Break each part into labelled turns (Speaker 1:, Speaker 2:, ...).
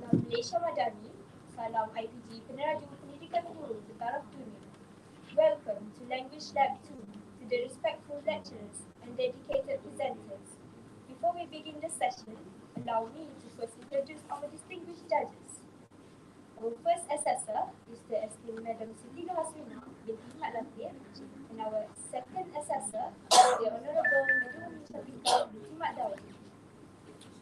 Speaker 1: Salam Malaysia Madani, Salam IPG Peneraju Pendidikan Guru Bertaraf Dunia. Welcome to Language Lab 2, to the respectful lecturers and dedicated presenters. Before we begin the session, allow me to first introduce our distinguished judges. Our first assessor is the esteemed Madam Siti Hasrina binti Mat Latif, and our second assessor is the Honorable Madam Syafika binti Mat Dawud.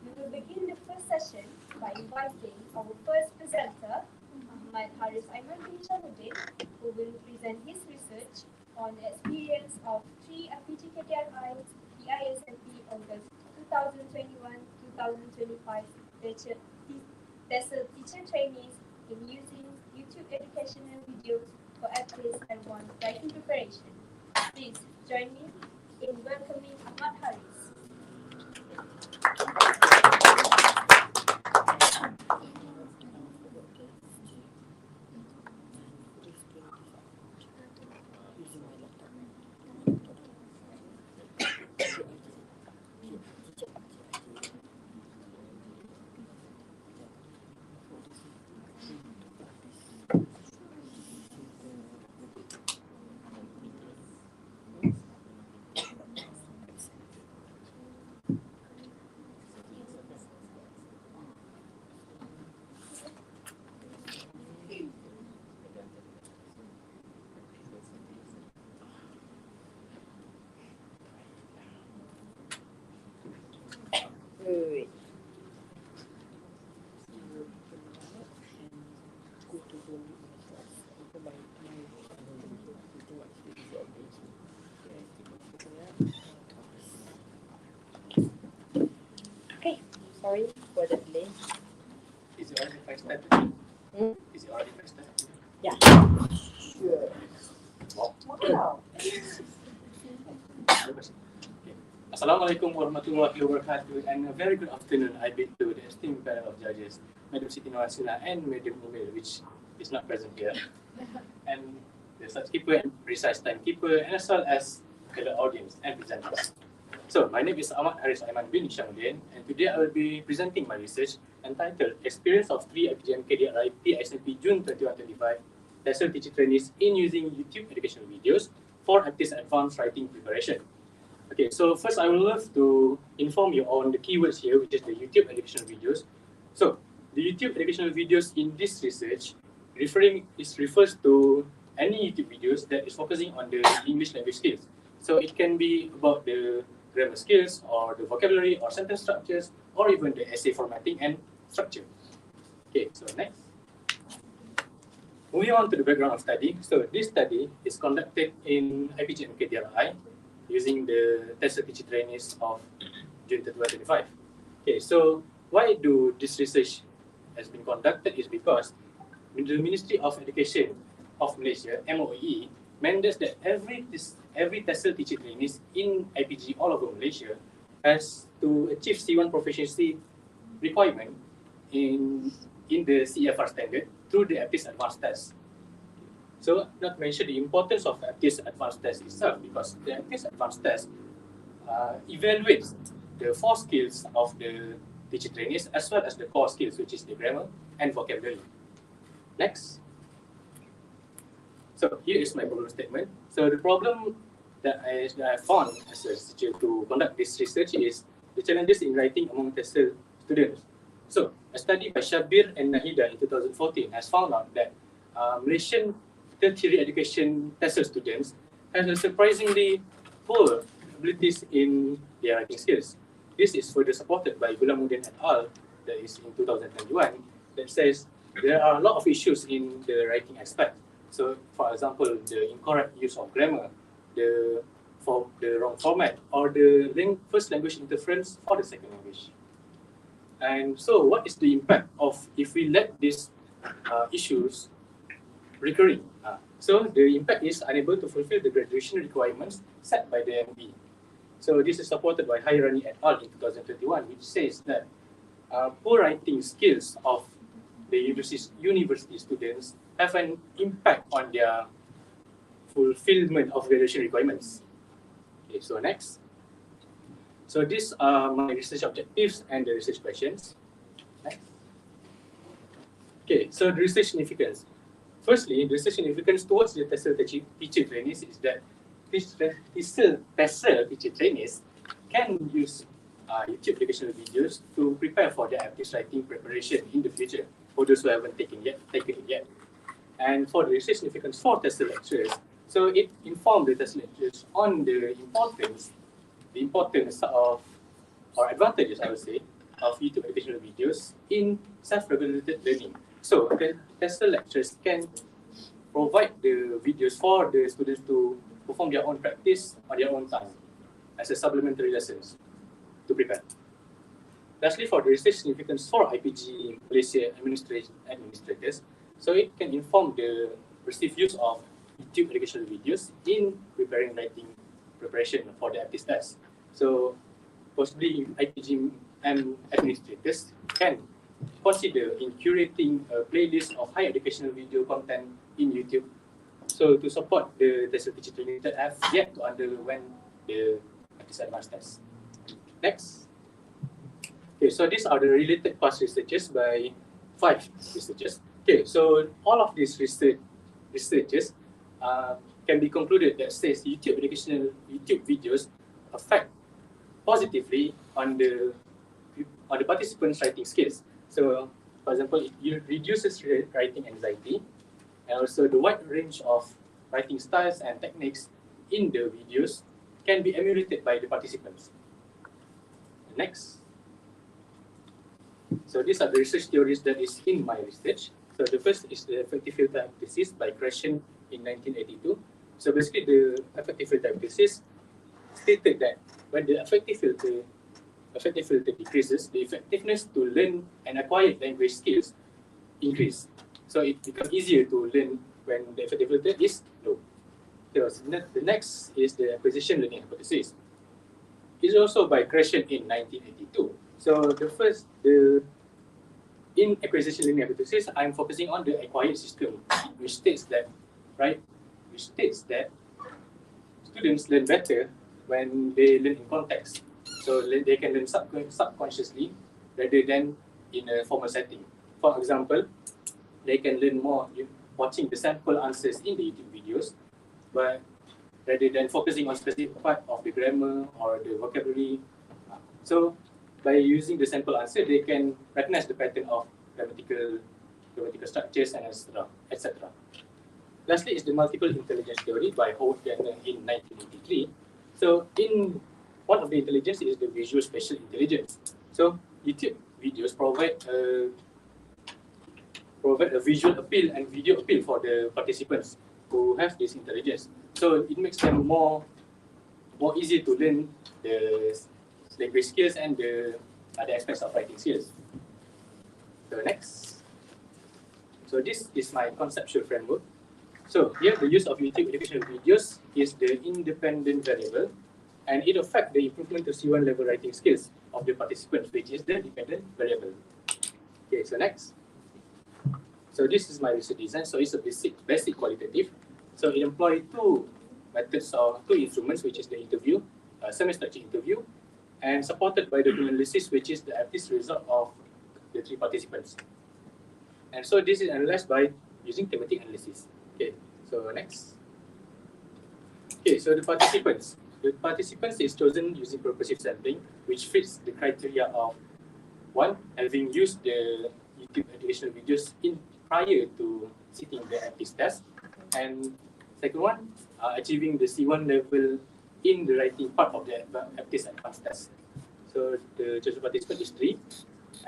Speaker 1: We will begin the first session by inviting our first presenter, Ahmad Haris Aiman bin Shamuddin, who will present his research on the experience of 3 RPG KTRI PISMP Ogos 2021-2025 TESOL teacher trainees in using YouTube educational videos for at-risk and one writing preparation. Please join me in welcoming Ahmad Haris.
Speaker 2: Okay, sorry for the delay.
Speaker 3: Is it already 5 steps? Is it already 5 steps?
Speaker 2: Yeah.
Speaker 3: Sure.
Speaker 2: Wow.
Speaker 3: Assalamualaikum warahmatullahi wabarakatuh, and a very good afternoon. I bid to the esteemed panel of judges, Madam Siti Hasrina and Madam Umil, which is not present here, and the subkeeper and precise timekeeper, and as well as the audience and presenters. So, my name is Ahmad Haris Aiman bin Shamuddin, and today I will be presenting my research entitled Experience of 3 IPGM KDRI PISMP June 2025 TESOL teacher trainees in using YouTube educational videos for at-risk advanced writing preparation. Okay, so first I would love to inform you on the keywords here, which is the YouTube educational videos. So, the YouTube educational videos in this research refers to any YouTube videos that is focusing on the English language skills. So, it can be about the grammar skills, or the vocabulary, or sentence structures, or even the essay formatting and structure. Okay, so next. Moving on to the background of study. So, this study is conducted in IPG and KTRI using the TESOL teacher trainees of June 2025. Okay, so why do this research has been conducted is because the Ministry of Education of Malaysia, MOE, mandates that every TESOL teacher trainees in IPG all over Malaysia has to achieve C1 proficiency requirement in the CFR standard through the at-risk advanced test. So, not to mention the importance of at-risk advanced test itself, because the at-risk advanced test evaluates the 4 skills of the teacher trainees as well as the core skills, which is the grammar and vocabulary. Next. So, here is my problem statement. So, the problem that I found as a researcher to conduct this research is the challenges in writing among TESOL students. So, a study by Shabir and Nahida in 2014 has found out that Malaysian tertiary education TESOL students have a surprisingly poor abilities in their writing skills. This is further supported by Gulamuddin et al. That is in 2021 that says there are a lot of issues in the writing aspect. So, for example, the incorrect use of grammar, the wrong format, or the first language interference for the second language. And so, what is the impact of if we let these issues recurring? So, the impact is unable to fulfill the graduation requirements set by the MB. So, this is supported by Hairani et al. In 2021, which says that poor writing skills of the university students have an impact on their fulfillment of graduation requirements. Okay, so next. So these are my research objectives and the research questions. Next. Okay, so the research significance. Firstly, the research significance towards the TESOL teacher trainees is that TESOL teacher trainees can use YouTube educational videos to prepare for their aptis writing preparation in the future for those who haven't taken it yet. And for the research significance for TESOL lecturers, so it informed the TESOL lecturers on the importance of, or advantages, I would say, of YouTube educational videos in self-regulated learning. So the TESOL lecturers can provide the videos for the students to perform their own practice on their own time as a supplementary lessons to prepare. Lastly, for the research significance for IPG Malaysia administrators, so it can inform the perceived use of YouTube educational videos in preparing writing preparation for the aptis test. So possibly IPG administrators can consider in curating a playlist of higher educational video content in YouTube, so to support the TESOL teacher training that have yet to underwent the aptis advanced test. Next. Okay, so these are the related past researches by 5 researchers. Okay, so all of these researches can be concluded that says YouTube videos affect positively on the participants' writing skills. So, for example, it reduces writing anxiety, and also the wide range of writing styles and techniques in the videos can be emulated by the participants. Next. So these are the research theories that is in my research. So the first is the effective filter hypothesis by Krashen in 1982. So basically the effective filter hypothesis stated that when the effective filter decreases, the effectiveness to learn and acquire language skills increase. So it becomes easier to learn when the effective filter is low. So the next is the acquisition learning hypothesis. It's also by Krashen in 1982. So in acquisition learning hypothesis, I'm focusing on the acquired system, which states that students learn better when they learn in context. So they can learn subconsciously rather than in a formal setting. For example, they can learn more watching the sample answers in the YouTube videos, but rather than focusing on specific part of the grammar or the vocabulary. So by using the sample answer, they can recognize the pattern of grammatical structures and etc. Lastly is the multiple intelligence theory by Howard Gardner in 1983. So in one of the intelligence is the visual spatial intelligence. So YouTube videos provide a visual appeal and video appeal for the participants who have this intelligence. So it makes them more easy to learn the language skills and the other aspects of writing skills. So next. So this is my conceptual framework. So here the use of YouTube educational videos is the independent variable, and it affects the improvement of C1 level writing skills of the participants, which is the dependent variable. Okay, so next. So this is my research design. So it's a basic qualitative. So it employs two methods or two instruments, which is the interview, semi-structured interview, and supported by the analysis, which is the aptis result of the 3 participants. And so this is analyzed by using thematic analysis. Okay, so next. Okay, so the participants. The participants is chosen using purposive sampling, which fits the criteria of 1, having used the YouTube educational videos prior to sitting the aptis test, and second one, achieving the C1 level in the writing part of the aptis advanced test. So the chosen participant is 3,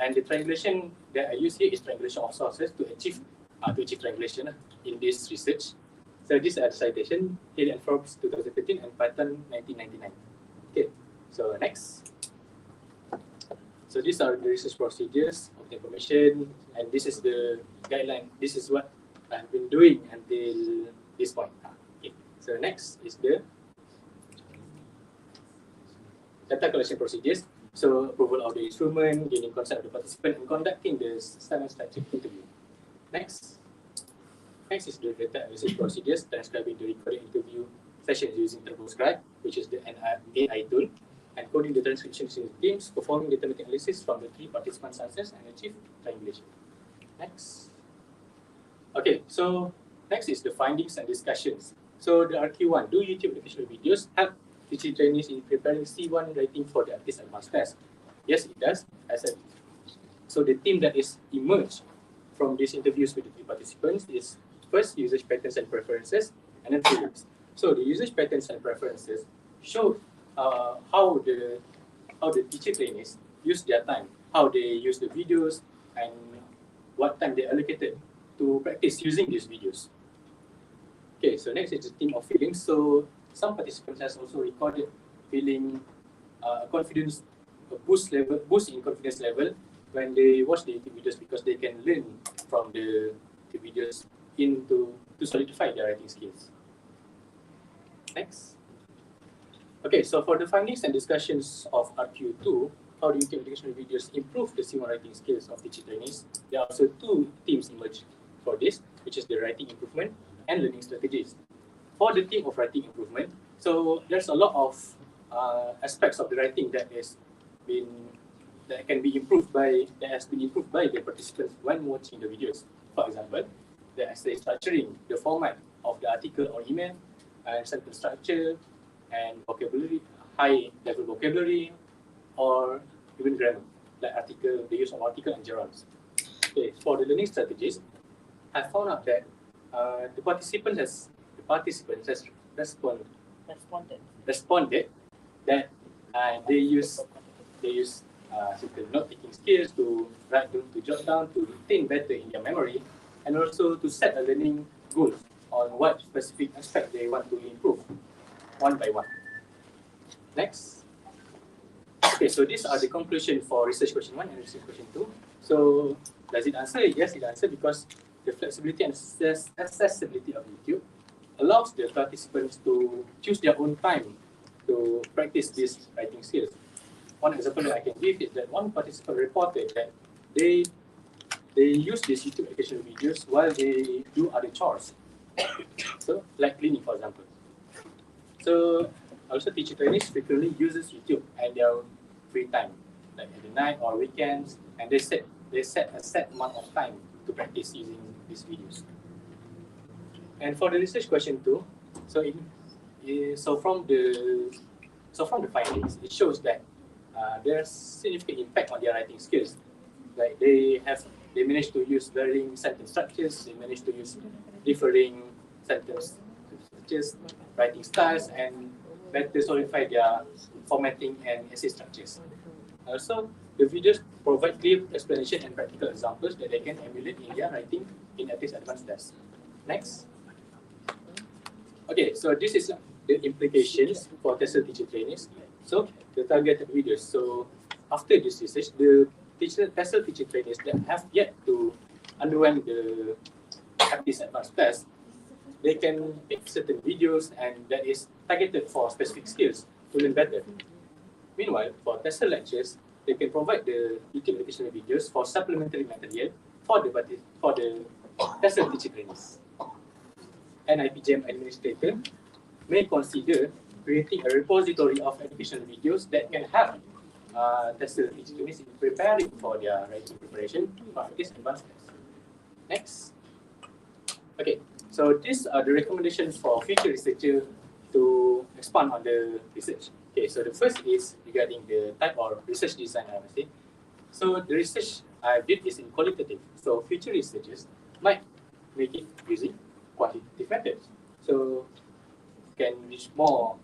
Speaker 3: and the triangulation that I use here is triangulation of sources to achieve triangulation in this research. So these are the citation, Hill and Forbes 2013 and Patton 1999. Okay, so next. So these are the research procedures of the information, and this is the guideline. This is what I've been doing until this point. Okay. So next is the data collection procedures. So approval of the instrument, gaining consent of the participant, and conducting the semi-structured interview. Next is the data analysis procedures, transcribing the recorded interview sessions using TurboScribe, which is the AI tool, and coding the transcriptions in teams, performing the thematic analysis from the 3 participants' answers, and achieve triangulation. Next. Okay, so next is the findings and discussions. So the RQ1, do YouTube educational videos help teaching trainees in preparing C1 writing for the artist advanced test? Yes, it does. As I said. So the theme that is emerged from these interviews with the three participants is first usage patterns and preferences, and then feelings. So the usage patterns and preferences show how the teacher trainees use their time, how they use the videos, and what time they allocated to practice using these videos. Okay, so next is the theme of feelings. So some participants has also recorded feeling confidence, boost in confidence level when they watch the YouTube videos, because they can learn from the videos to solidify their writing skills. Next. Okay, so for the findings and discussions of RQ2, how do YouTube educational videos improve the C1 writing skills of teacher trainees? There are also two themes emerged for this, which is the writing improvement and learning strategies. For the theme of writing improvement, so there's a lot of aspects of the writing that has been improved by the participants when watching the videos. For example, the essay structuring, the format of the article or email, and sentence structure, and vocabulary, high level vocabulary, or even grammar, like the use of article and gerunds. Okay, for the learning strategies, I found out that the participants has responded that they use certain note-taking skills to jot down, to retain better in their memory, and also to set a learning goal on what specific aspect they want to improve one by one. Next. Okay, so these are the conclusion for research question 1 and research question 2. So does it answer? Yes, it answers, because the flexibility and accessibility of YouTube allows the participants to choose their own time to practice these writing skills. One example that I can give is that one participant reported that they use these YouTube educational videos while they do other chores. So, like cleaning, for example. So, also teacher trainees frequently uses YouTube at their free time, like at the night or weekends, and they set a set amount of time to practice using these videos. And for the research question 2, so from the findings, it shows that there's significant impact on their writing skills. Like they managed to use varying sentence structures, they managed to use differing sentence structures, writing styles, and better solidify their formatting and essay structures. Also, the videos provide clear explanation and practical examples that they can emulate in their writing in at least advanced tests. Next. Okay, so this is the implications for TESOL teacher trainees. So the targeted videos. So after this research, the TESOL teacher trainees that have yet to underwent the practice advanced test, they can pick certain videos and that is targeted for specific skills to learn better. Meanwhile, for TESOL lectures, they can provide the YouTube educational videos for supplementary material for the TESOL teacher trainees. An IPGM administrator may consider creating a repository of educational videos that can help TESOL teacher trainees in preparing for their writing preparation for this advanced test. Next. Okay, so these are the recommendations for future researchers to expand on the research. Okay, so the first is regarding the type of research design, I would say. So the research I did is in qualitative. So future researchers might make it using quantitative methods. So can reach more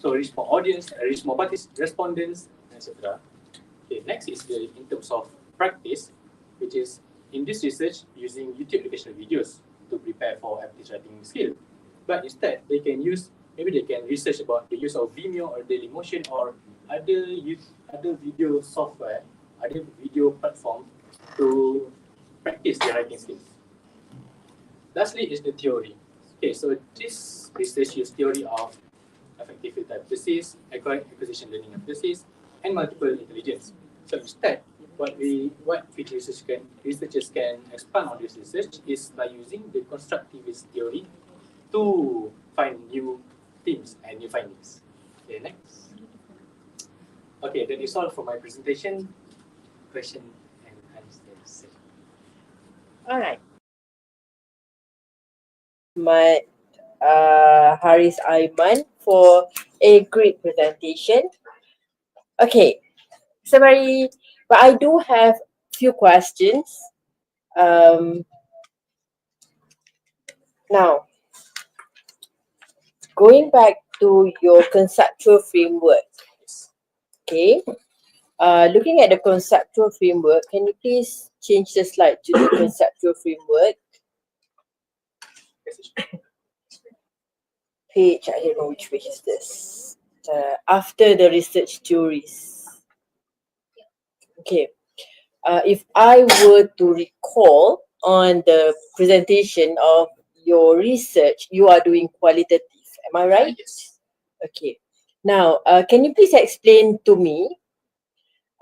Speaker 3: reach more audience, reach more respondents, etc. Okay, next is in terms of practice, which is in this research using YouTube educational videos to prepare for aptitude writing skill. But instead, they can research about the use of Vimeo or Dailymotion or other video software, other video platform to practice their writing skills. Lastly is the theory. Okay, so this research uses theory of affective filter hypothesis, acquisition learning hypothesis, and multiple intelligence. So instead, what future researchers can expand on this research is by using the constructivist theory to find new themes and new findings. Okay, next. Okay, that is all for my presentation. Question and answer session.
Speaker 2: Alright. My Haris Aiman for a great presentation. Okay, but I do have few questions. Now, going back to your conceptual framework, okay, looking at the conceptual framework, can you please change the slide to the conceptual framework? Page, I don't know which page is this. After the research theories. Okay. If I were to recall on the presentation of your research, you are doing qualitative. Am I right?
Speaker 3: Yes.
Speaker 2: Okay. Now, can you please explain to me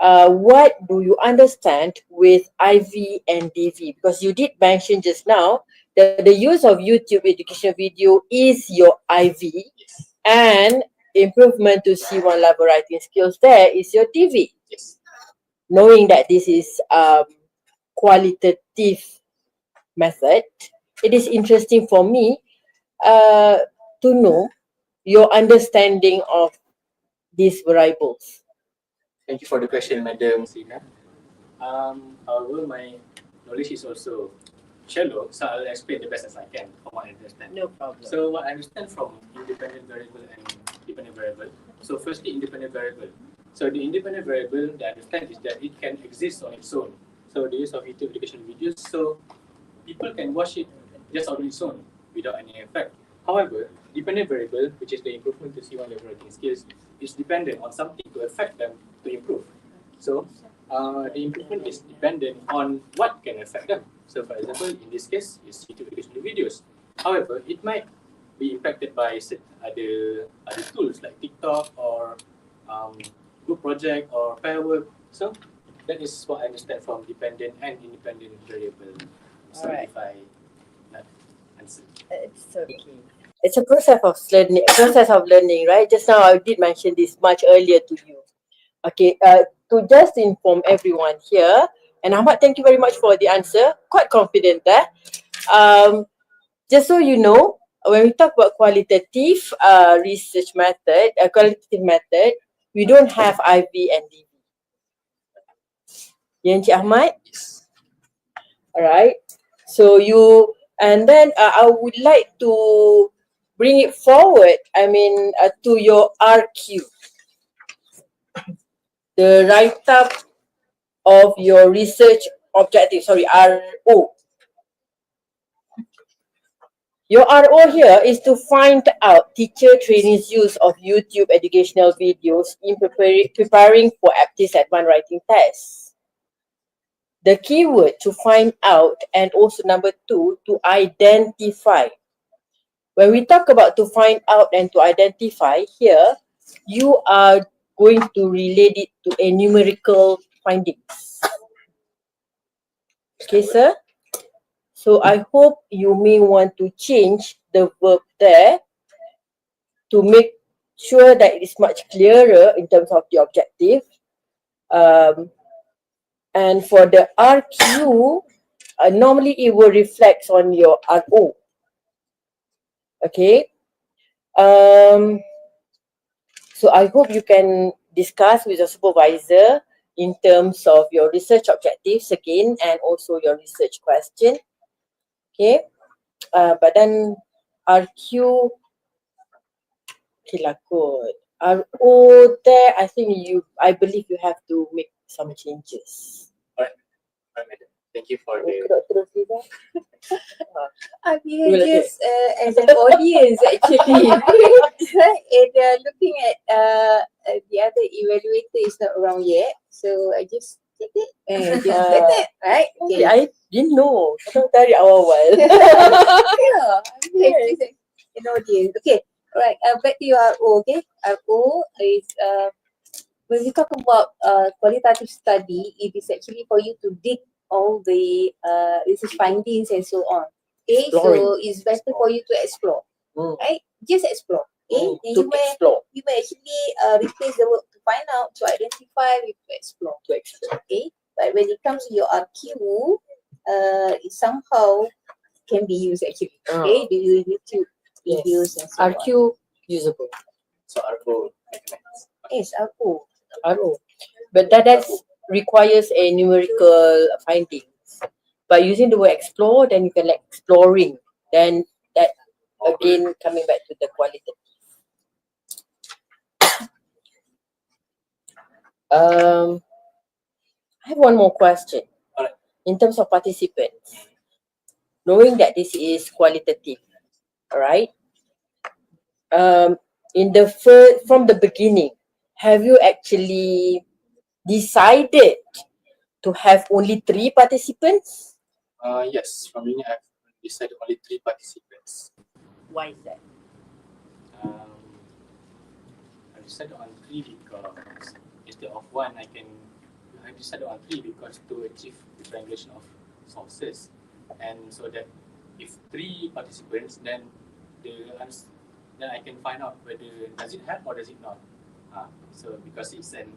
Speaker 2: what do you understand with IV and DV? Because you did mention just now that the use of YouTube educational video is your IV,
Speaker 3: Yes.
Speaker 2: and improvement to C1 level writing skills there is your DV.
Speaker 3: Yes.
Speaker 2: Knowing that this is qualitative method, it is interesting for me to know your understanding of these variables.
Speaker 3: Thank you for the question, Madam Sina. However, my knowledge is also shallow, so I'll explain the best as I can from what I understand.
Speaker 2: No problem.
Speaker 3: So what I understand from independent variable and dependent variable. So firstly, independent variable. So the independent variable that I understand is that it can exist on its own. So the use of YouTube education videos, so people can watch it just on its own without any effect. However, dependent variable, which is the improvement to C1 level writing skills, is dependent on something to affect them to improve. So the improvement is dependent on what can affect them. So for example, in this case, it's YouTube educational videos. However, it might be impacted by other tools like TikTok or group project or pair work. So that is what I understand from dependent and independent variable. So
Speaker 2: Alright.
Speaker 3: if I not answer.
Speaker 2: It's okay. It's a process of learning, right? Just now I did mention this much earlier to you. Okay, to just inform everyone here, and Ahmad, thank you very much for the answer. Quite confident there. Just so you know, when we talk about qualitative research method, qualitative method, we don't have IV and DV. Ya, Encik Ahmad?
Speaker 3: Yes.
Speaker 2: Alright. So and then I would like to bring it forward, to your RQ. The write-up of your research objective, RO. Your RO here is to find out teacher trainees' use of YouTube educational videos in preparing for APTIS Advanced Writing Test. The keyword to find out, and also number 2, to identify. When we talk about to find out and to identify here, you are going to relate it to a numerical findings. Okay, sir? So I hope you may want to change the verb there to make sure that it is much clearer in terms of the objective. And for the RQ, normally it will reflect on your RO. Okay. So I hope you can discuss with your supervisor in terms of your research objectives again, and also your research question. Okay. But then RQ, okay lah kot. RO there, I believe you have to make some changes.
Speaker 3: Alright, madam. Thank you for the.
Speaker 4: I'm here just as an audience actually. And looking at the other evaluator is not around yet, so I just did it and just did it, right?
Speaker 2: Okay, I didn't know. Kau tarik awal-awal.
Speaker 4: Yeah, I'm here just as an audience. Okay, alright. Back to your RO. Okay, RO is when we talk about qualitative study, it is actually for you to dig all the research findings and so on. Okay, so it's better for you to explore, right? Just explore. Okay, and you may actually replace the word to find out, to identify with to explore. Okay, but when it comes to your RQ, how can be used actually. Okay, do you YouTube videos and so on.
Speaker 2: RQ usable.
Speaker 3: So RO recommends.
Speaker 4: Yes, RO.
Speaker 2: RO. But that requires a numerical findings. By using the word explore, then you can like exploring. Then that again coming back to the quality. I have one more question.
Speaker 3: Alright.
Speaker 2: In terms of participants, knowing that this is qualitative, alright? From the beginning, have you actually decided to have only 3 participants?
Speaker 3: Yes, from beginning I've decided only 3 participants.
Speaker 2: Why is that?
Speaker 3: I decided on 3 because instead of 1, I decided on 3 because to achieve the triangulation of sources, and so that if 3 participants, then then I can find out whether does it have or does it not. So because it's an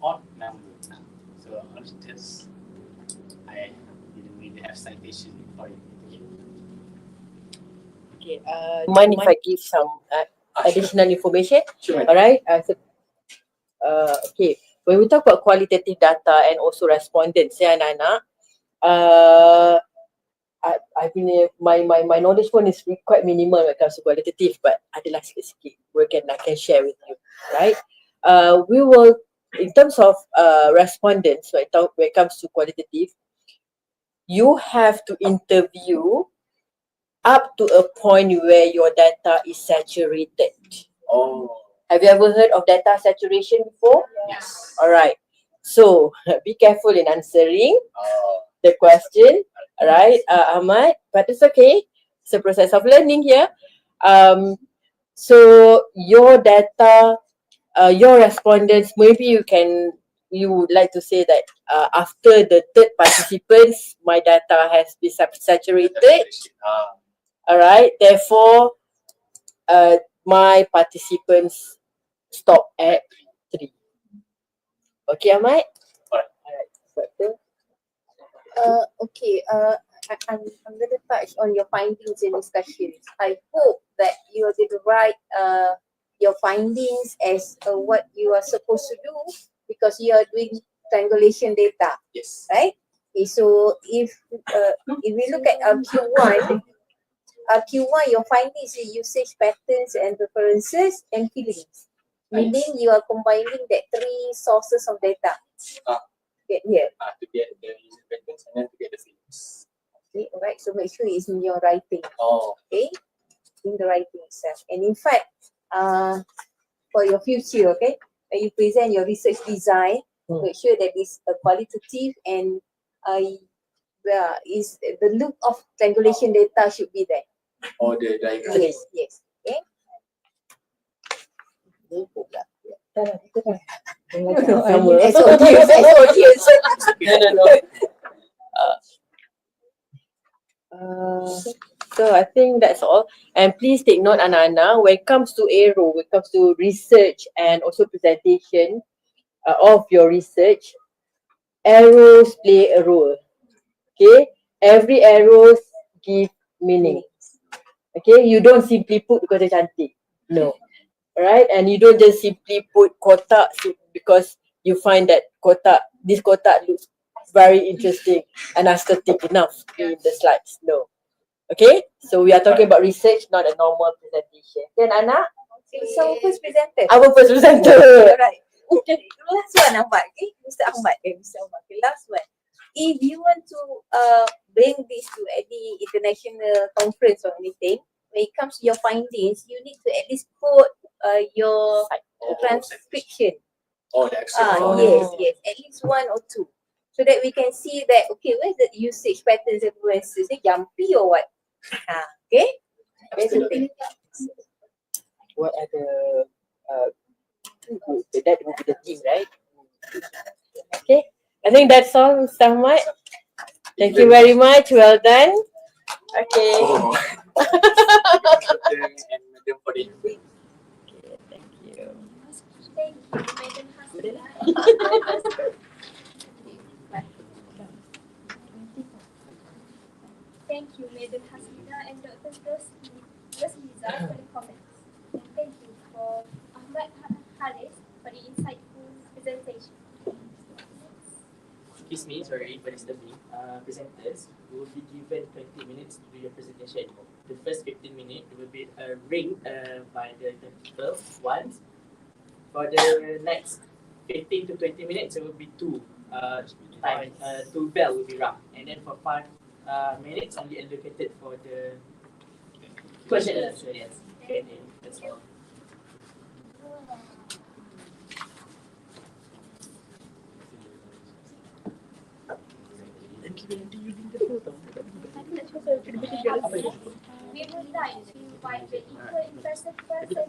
Speaker 3: odd number, so on this I didn't really have citation for it.
Speaker 2: Okay. Mind if I give some additional information?
Speaker 3: Sure.
Speaker 2: Alright. Okay. When we talk about qualitative data and also respondents, anak-anak, I think my knowledge pun is quite minimal when it comes to qualitative, but adalah sikit-sikit I can share with you, right? We will, in terms of respondents, when it comes to qualitative, you have to interview up to a point where your data is saturated.
Speaker 3: Oh.
Speaker 2: Have you ever heard of data saturation before?
Speaker 3: Yes.
Speaker 2: Alright. So be careful in answering the question. Alright, Ahmad, but it's okay. It's a process of learning here. So your data, your respondents, maybe you would like to say that after the 3rd participants, my data has been saturated. Alright, therefore, my participants stop at 3. Okay, Ahmad? Alright. Betul.
Speaker 4: Okay, I'm going to touch on your findings and discussions. I hope that you are going to write your findings as what you are supposed to do because you are doing triangulation data.
Speaker 3: Yes.
Speaker 4: Right? Okay, so if we look at Q1, your findings is usage patterns and preferences and feelings. Meaning you are combining that 3 sources of data. Get here.
Speaker 3: To get the independence and then to get the feelings.
Speaker 4: Okay, alright. So make sure it's in your writing.
Speaker 3: Oh.
Speaker 4: Okay, in the writing itself. And in fact, for your future, okay, when you present your research design, make sure that it's qualitative and is the look of triangulation data should be there.
Speaker 3: Or the diagram.
Speaker 4: Yes. Okay.
Speaker 2: Sama.
Speaker 4: As audience.
Speaker 2: No. So I think that's all. And please take note, anak-anak, when it comes to when it comes to research and also presentation of your research, arrows play a role. Okay, every arrows give meaning. Okay, you don't simply put because they're cantik. No. Alright, and you don't just simply put kotak because you find that this kotak looks very interesting and aesthetic enough to be in the slides. No. Okay, so we are talking about research, not a normal presentation. Then Anna?
Speaker 4: It's our first presenter.
Speaker 2: Our first presenter.
Speaker 4: Alright. Okay, last one Ahmad. Okay, Mr. Ahmad. Okay, last one. If you want to bring this to any international conference or anything, when it comes to your findings, you need to at least put your transcription.
Speaker 3: Oh, the actual.
Speaker 4: Yes. At least 1 or 2. So that we can see that, okay, where's the usage patterns and preferences? Is it jumpy or what? Okay? That's the thing.
Speaker 2: What are that will be the thing, right? Okay, I think that's all, Mr. Ahmad. Thank you very much. Well done. Okay.
Speaker 3: And medium for the
Speaker 2: Okay, thank you.
Speaker 1: Thank you, Madam Hassan. Ahmad Haris for the insightful presentation.
Speaker 5: Excuse me, sorry for disturbing. Presenters will be given 20 minutes to do your presentation. The first 15 minutes will be a ring by the people once. For the next 15 to 20 minutes, it will be two bell will be rung, and then for 5 minutes only allocated for the question and answer. Yes, okay, that's all.
Speaker 1: We would like to invite the equal impressive person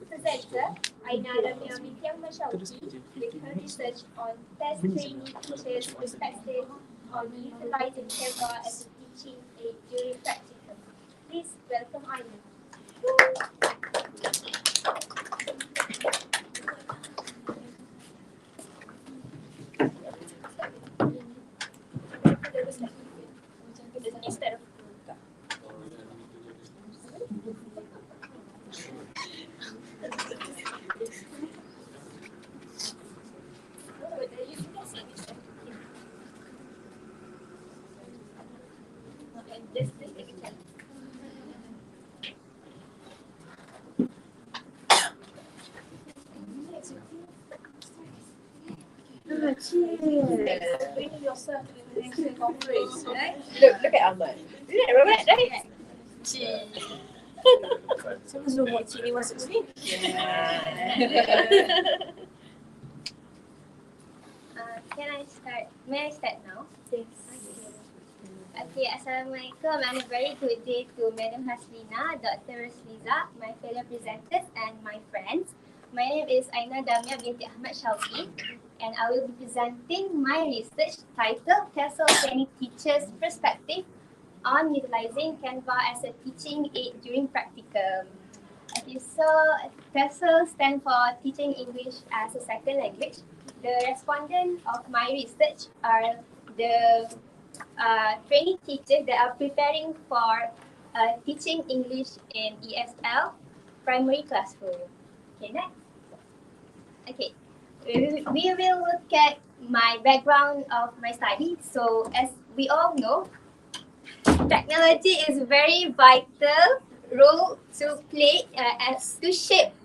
Speaker 1: presenter, Aina Ramya Mityang Mashauti, with her research on test training teachers' perspective on utilizing Canva as a teaching aid during practicum. Please welcome Aina. Instead of just take a chance. Bring yourself to the next conference, right?
Speaker 2: Look at Ahmad. Isn't that Robert, right?
Speaker 1: Sama zoom watch ini masuk sini. Can I start? May I start now? Yes. Okay, Assalamualaikum and a very good day to Madam Haslina, Dr. Rosliza, my fellow presenters and my friends. My name is Aina Damia binti Ahmad Shauki and I will be presenting my research titled TESOL Training Teachers' Perspective on Utilizing Canva as a Teaching Aid During Practicum. Okay, so TESOL stands for Teaching English as a Second Language. The respondents of my research are the training teachers that are preparing for teaching English in ESL primary classroom. Okay, next. Okay, we will look at my background of my study. So as we all know, technology is a very vital role to play as to shape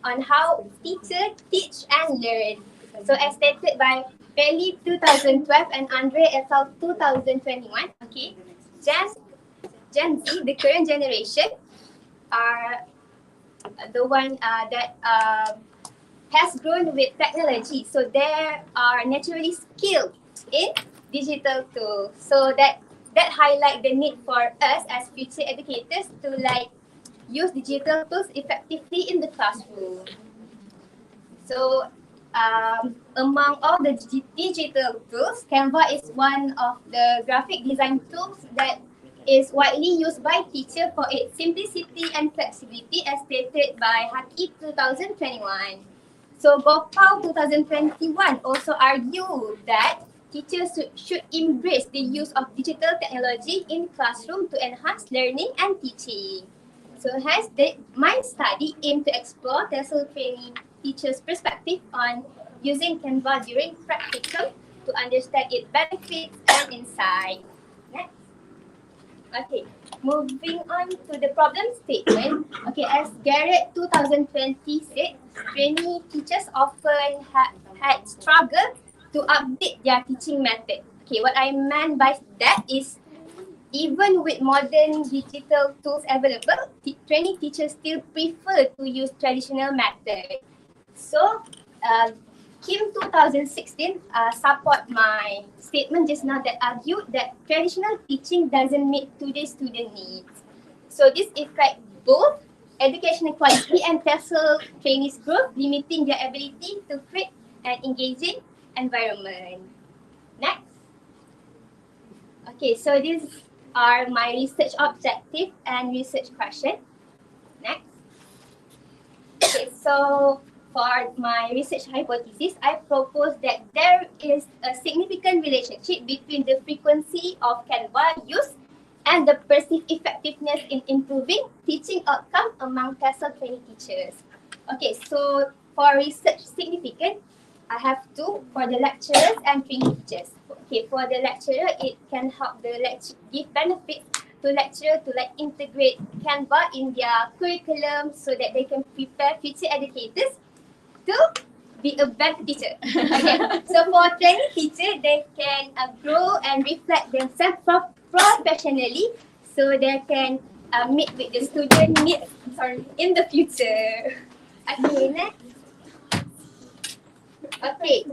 Speaker 1: on how teachers teach and learn. So as stated by Bailey 2012 and Andre et al. 2021, okay, Gen Z, the current generation, are the one that has grown with technology. So they are naturally skilled in digital tools. So that highlight the need for us as future educators to use digital tools effectively in the classroom. So among all the digital tools, Canva is one of the graphic design tools that is widely used by teachers for its simplicity and flexibility as stated by Haki 2021. So Gopal 2021 also argued that teachers should embrace the use of digital technology in classroom to enhance learning and teaching. So hence my study aimed to explore TESOL training teachers' perspective on using Canva during practicum to understand its benefits and insights. Next. Okay, moving on to the problem statement. Okay, as Garrett 2020 said, trainee teachers often had struggled to update their teaching method. Okay, what I meant by that is even with modern digital tools available, trainee teachers still prefer to use traditional methods. So, Kim 2016 support my statement just now that argued that traditional teaching doesn't meet today's student needs. So this affects both educational quality and TESOL trainees' growth, limiting their ability to create an engaging environment. Next. Okay, so these are my research objective and research question. Next. Okay, so for my research hypothesis, I propose that there is a significant relationship between the frequency of Canva use and the perceived effectiveness in improving teaching outcome among TESOL training teachers. Okay, so for research significant, I have two for the lecturers and training teachers. Okay, for the lecturer, it can help the lecture give benefits to lecturer to like integrate Canva in their curriculum so that they can prepare future educators to be a better teacher. Okay, so for training teacher, they can grow and reflect themselves professionally so they can meet with the student needs in the future. Okay, next. Okay,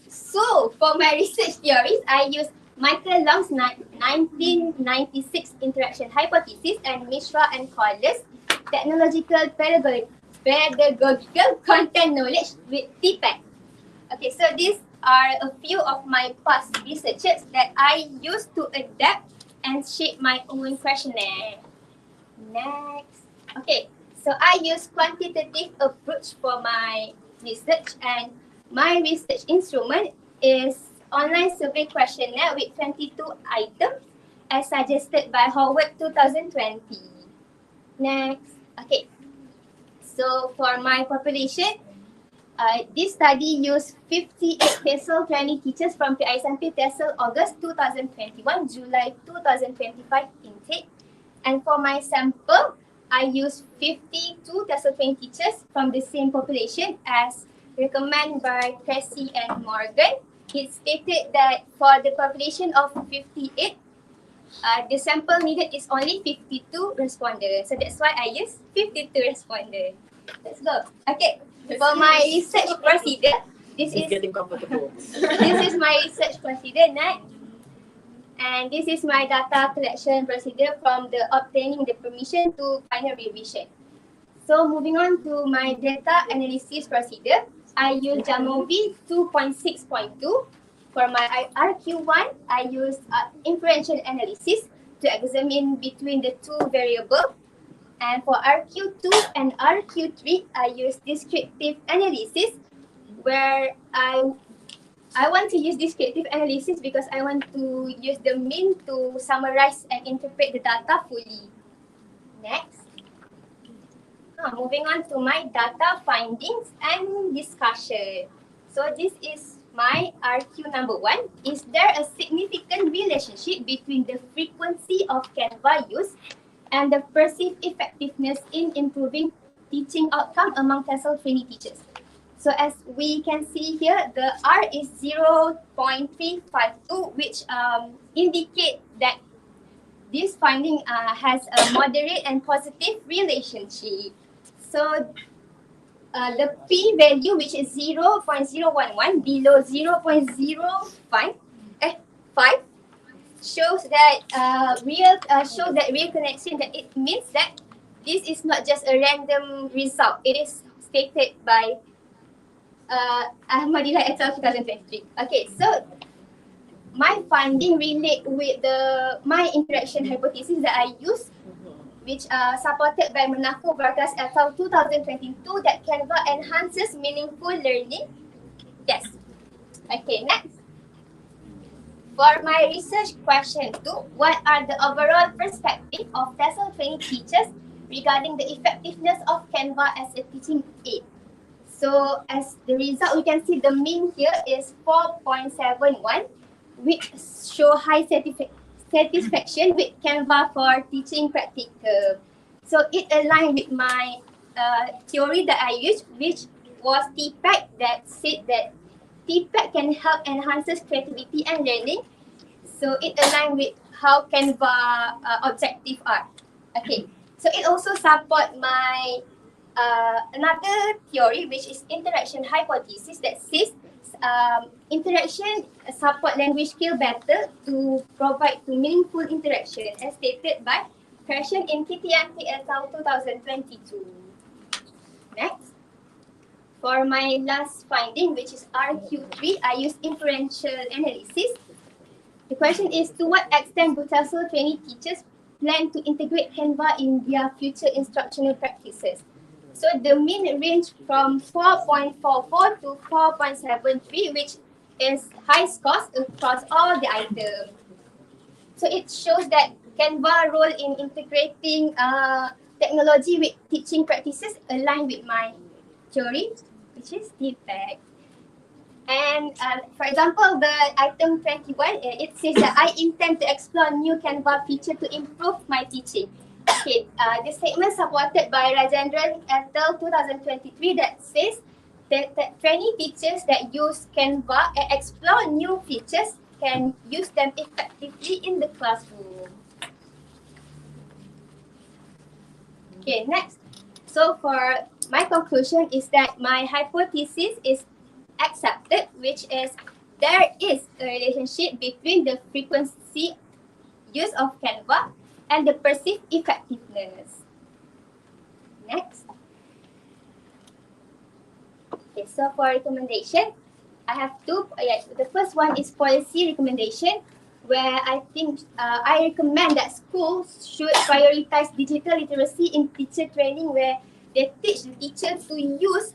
Speaker 1: so for my research theories, I use Michael Long's 1996 interaction hypothesis and Mishra and Collis technological pedagogical content knowledge with TPAC. Okay, so these are a few of my past researches that I used to adapt and shape my own questionnaire. Next. Okay, so I use quantitative approach for my research and my research instrument is online survey questionnaire with 22 items as suggested by Howard 2020. Next. Okay, so for my population, this study used 58 TESOL training teachers from PISMP TESOL August 2021, July 2025 intake. And for my sample, I used 52 TESOL training teachers from the same population as recommended by Cressy and Morgan. It stated that for the population of 58, the sample needed is only 52 responders. So that's why I use 52 responders. Let's go. Okay. For my research procedure, this is
Speaker 5: getting comfortable.
Speaker 1: this is my research procedure next. And this is my data collection procedure from the obtaining the permission to final revision. So moving on to my data analysis procedure, I use Jamovi 2.6.2. For my RQ1, I use inferential analysis to examine between the two variables. And for RQ2 and RQ3, I use descriptive analysis where I want to use descriptive analysis because I want to use the mean to summarize and interpret the data fully. Next. Moving on to my data findings and discussion. So this is my RQ number 1. Is there a significant relationship between the frequency of Canva use and the perceived effectiveness in improving teaching outcome among TESOL trainee teachers? So as we can see here, the R is 0.352, which indicate that this finding has a moderate and positive relationship. So the P value, which is 0.011 below 0.05, 5, shows that real connection. That it means that this is not just a random result. It is stated by Ahmadillah et al. 2023. Okay, so my finding relate with my interaction hypothesis that I use, which are supported by Monaco Vargas et al. 2022, that Canva enhances meaningful learning. Yes. Okay, next. For my research question 2, what are the overall perspective of TESOL training teachers regarding the effectiveness of Canva as a teaching aid? So as the result, we can see the mean here is 4.71, which show high satisfaction with Canva for teaching practical. So it aligned with my theory that I used, which was TPAC, that said that TPAC can help enhances creativity and learning. So it aligned with how Canva objective are. Okay, so it also support my another theory, which is interaction hypothesis, that says interaction support language skill better to provide to meaningful interaction, as stated by Christian in Kitianti et al. 2022. Next. For my last finding, which is RQ3, I use inferential analysis. The question is, to what extent do TESOL trainee teachers plan to integrate Canva in their future instructional practices? So the mean range from 4.44 to 4.73, which is high scores across all the items. So it shows that Canva role in integrating technology with teaching practices align with my theory, which is defect. And for example, the item 21, it says that I intend to explore new Canva feature to improve my teaching. Okay, this statement supported by Rajendran et al. 2023 that says that training teachers that use Canva and explore new features can use them effectively in the classroom. Okay, next. So for my conclusion is that my hypothesis is accepted, which is there is a relationship between the frequency use of Canva and the perceived effectiveness. Next. Okay, so for recommendation, I have two. The first one is policy recommendation, where I think I recommend that schools should prioritize digital literacy in teacher training, where they teach the teachers to use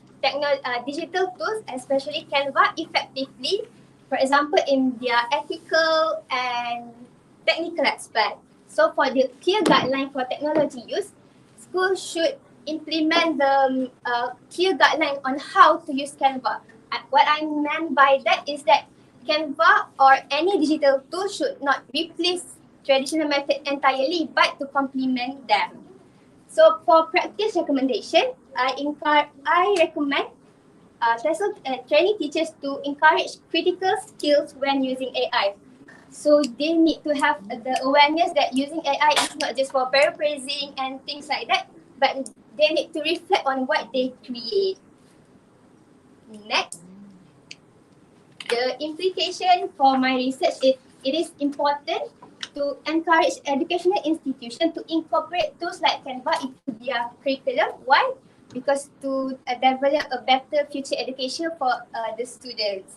Speaker 1: digital tools, especially Canva, effectively. For example, in their ethical and technical aspect. So for the clear guideline for technology use, schools should implement the clear guideline on how to use Canva. What I meant by that is that Canva or any digital tool should not replace traditional method entirely, but to complement them. So for practice recommendation, I recommend training teachers to encourage critical skills when using AI. So they need to have the awareness that using AI is not just for paraphrasing and things like that, but they need to reflect on what they create. Next, the implication for my research is it is important to encourage educational institutions to incorporate tools like Canva into their curriculum. Why? Because to develop a better future education for the students.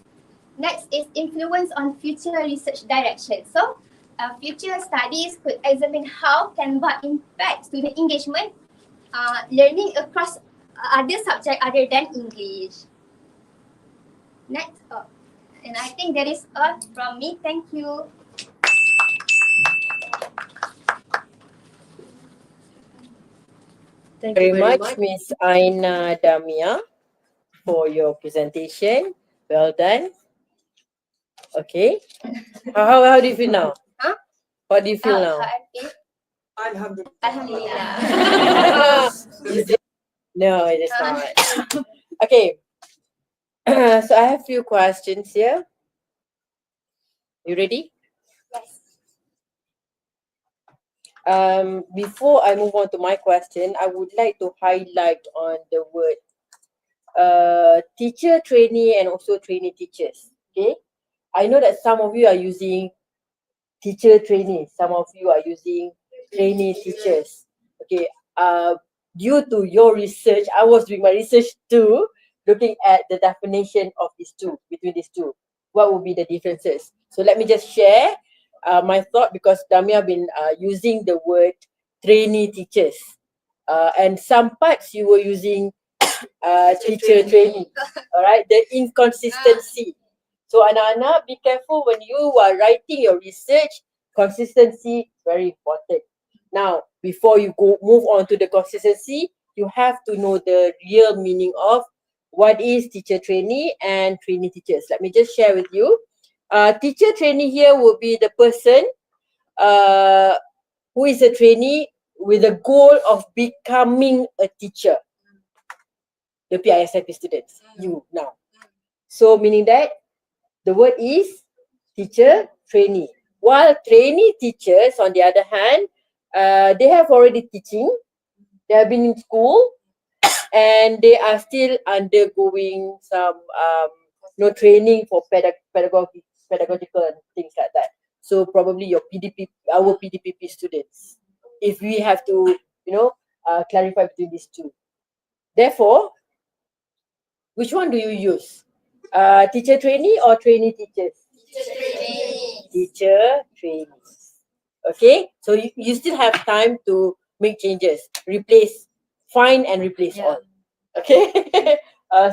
Speaker 1: Next is influence on future research direction. So, future studies could examine how Canva impacts student engagement, learning across other subjects other than English. Next, and I think that is all from me. Thank you.
Speaker 2: Thank you very much, Miss Aina Damia, for your presentation. Well done. Okay. How do you feel now?
Speaker 1: Huh?
Speaker 2: What do you feel now?
Speaker 1: Alhamdulillah.
Speaker 2: Is it? No, it is not. Okay. So I have a few questions here. You ready?
Speaker 1: Yes.
Speaker 2: Before I move on to my question, I would like to highlight on the word teacher trainee and also trainee teachers. Okay, I know that some of you are using teacher trainee, some of you are using trainee teachers. Okay, due to your research, I was doing my research too, looking at the definition of these two, between these two. What would be the differences? So let me just share my thought, because Damia been using the word trainee teachers. And some parts you were using teacher trainee. Alright, the inconsistency. So anak-anak, be careful when you are writing your research. Consistency is very important. Now, before you move on to the consistency, you have to know the real meaning of what is teacher trainee and trainee teachers. Let me just share with you. Teacher trainee here would be the person who is a trainee with the goal of becoming a teacher. The PISMP students, you now. So meaning that the word is teacher trainee. While trainee teachers, on the other hand, they have already teaching, they have been in school, and they are still undergoing some training for pedagogical and things like that. So probably your our PDPP students, if we have to, clarify between these two. Therefore, which one do you use? Teacher trainee or trainee teachers? Teacher trainees. Okay, so you still have time to make changes, find and replace all. Okay,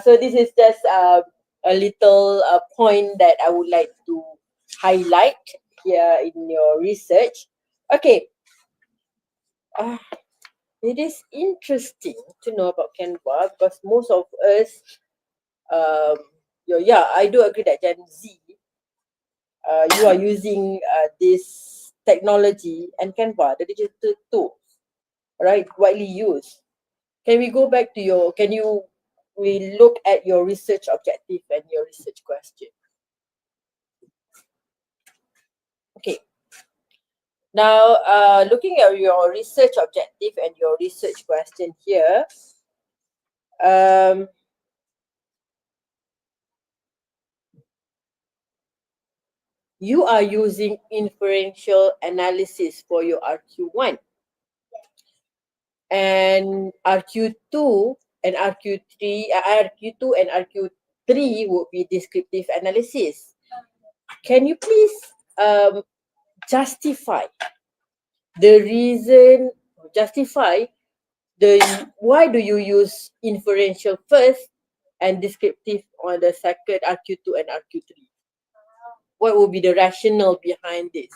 Speaker 2: so this is just a little point that I would like to highlight here in your research. Okay. It is interesting to know about Canva because most of us, yeah, I do agree that Gen Z, you are using this technology and Canva, the digital tools, right, widely used. Can we go back to we look at your research objective and your research question? Okay. Now, looking at your research objective and your research question here, you are using inferential analysis for your RQ1. And RQ2 and RQ3, RQ2 and RQ3 would be descriptive analysis. Can you please justify why do you use inferential first and descriptive on the second RQ2 and RQ3? What would be the rationale behind this?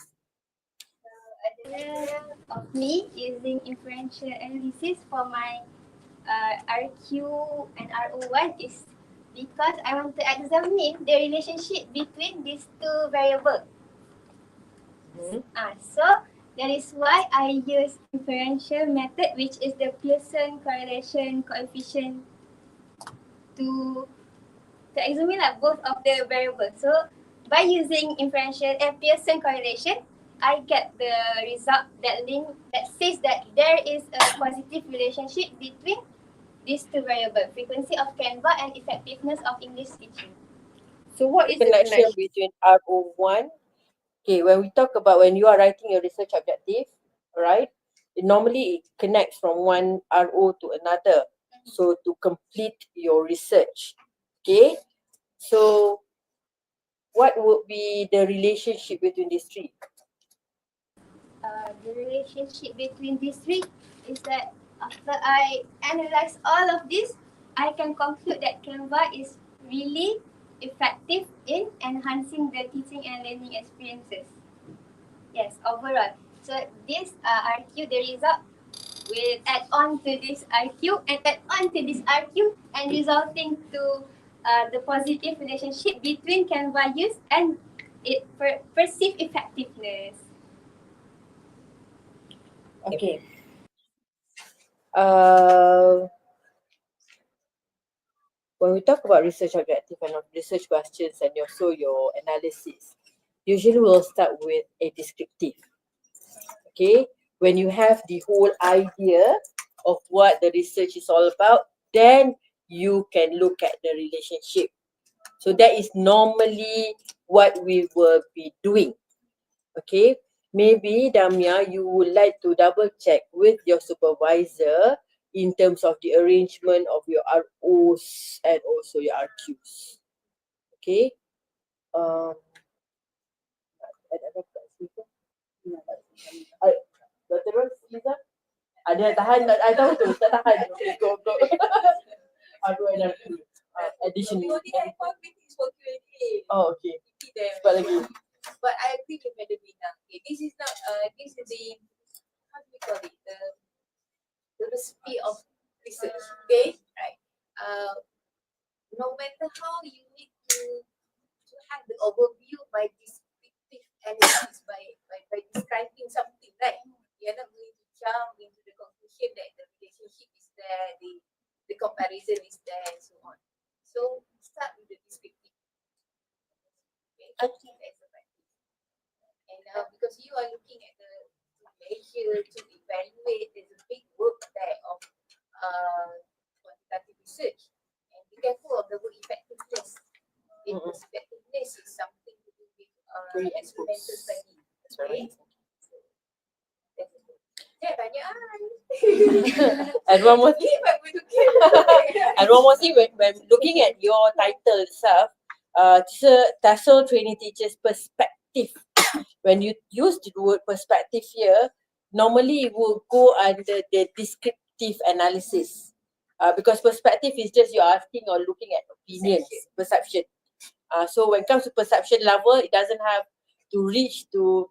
Speaker 1: Of me using inferential analysis for my RQ and RO1 is because I want to examine the relationship between these two variables. So that is why I use inferential method, which is the Pearson correlation coefficient to examine both of the variables. So by using inferential and Pearson correlation, I get the result that says that there is a positive relationship between these two variables, frequency of Canva and effectiveness of English teaching.
Speaker 2: So what is the connection between RO1? Okay, when you are writing your research objective, right? Normally it connects from one RO to another. So to complete your research. Okay. So what would be the relationship between these three?
Speaker 1: The relationship between these three is that after I analyze all of this, I can conclude that Canva is really effective in enhancing the teaching and learning experiences. Yes, overall. So this RQ, the result will add on to this RQ and add on to this RQ and resulting to the positive relationship between Canva use and it perceived effectiveness.
Speaker 2: Okay. When we talk about research objective and research questions and also your analysis, usually we'll start with a descriptive. Okay, when you have the whole idea of what the research is all about, then you can look at the relationship. So that is normally what we will be doing. Okay, maybe Damia, you would like to double check with your supervisor in terms of the arrangement of your ROs and also your RQs. Okay. Dr. Rose, ada tahan, I tahu tu, tak tahan. Okay, go. RO and RQ. Additional. Oh, okay. Sebab lagi.
Speaker 4: But I agree with Madam Bina. Okay, this is not this is the how do we call it, the recipe of research. Okay, right. No matter how you need to have the overview by descriptive analysis, by describing something, right? You're not going to jump into the conclusion that the relationship is there, the comparison is there, and so on. So start with the descriptive. Okay, as a practice. And because you are looking at to measure, to evaluate, there's a big work there of quantitative research. And be careful of the word effectiveness. Effectiveness is something to do with experimental study. Okay?
Speaker 2: And one more thing, when looking at your title itself, TESOL training teachers perspective. When you use the word perspective here, normally it will go under the descriptive analysis. Because perspective is just you're asking or looking at opinions, perception. So when it comes to perception level, it doesn't have to reach to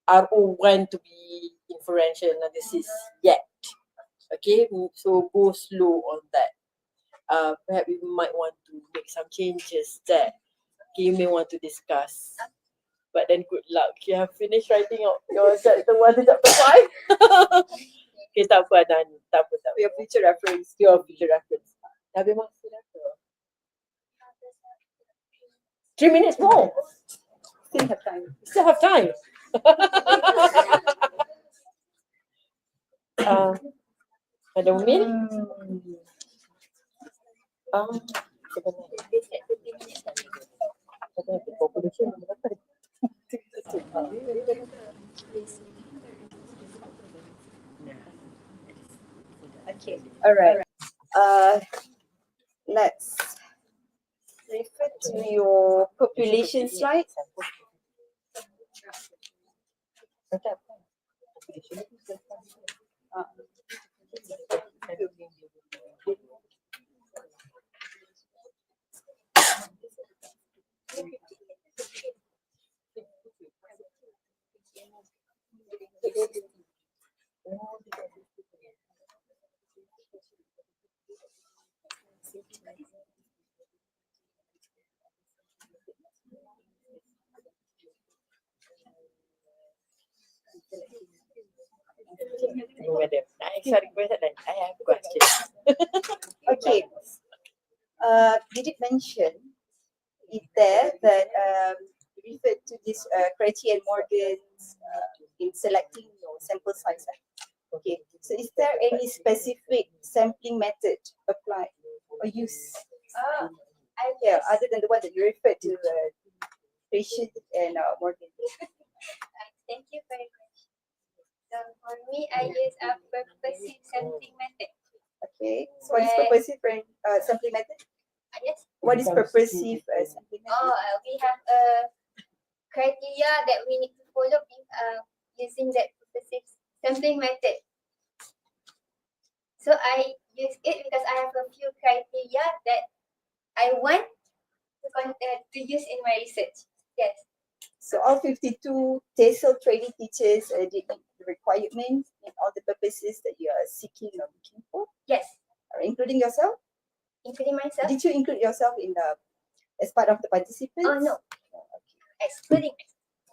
Speaker 2: RO1 to be inferential analysis yet. Okay, so go slow on that. Perhaps you might want to make some changes there. Okay, you may want to discuss. But then good luck. You have finished writing your chapter 1 to chapter 5. Okay, tak apa Adani. Tak apa, tak apa.
Speaker 4: For your future reference.
Speaker 2: Your future reference. Dah habis masa dah ke? 3 minutes more.
Speaker 4: Still have time.
Speaker 2: Still have time. Ada Umil? Sebenarnya population berapa?
Speaker 4: Okay. Alright. Let's refer to your population slide.
Speaker 2: Madam, sorry, I have a question.
Speaker 4: Okay. Did it mention it there that referred to this Criteria and Morgan's in selecting your sample size? Okay. So is there any specific sampling method applied or used? Yeah, other than the one that you referred to, Criteria and Morgan.
Speaker 1: Thank you very much. So for me, I use a purposive sampling method.
Speaker 4: Okay. So what is purposive sampling method?
Speaker 1: Yes.
Speaker 4: What is purposive sampling method?
Speaker 1: We have a criteria that we need to follow using that purposive sampling method. So I use it because I have a few criteria that I want to use in my research. Yes.
Speaker 4: So all 52 TESOL training teachers did meet the requirements and all the purposes that you are seeking or looking for,
Speaker 1: Yes.
Speaker 4: including yourself?
Speaker 1: Including myself.
Speaker 4: Did you include yourself in the as part of the participants?
Speaker 1: Oh no.
Speaker 4: Okay.
Speaker 1: Excluding.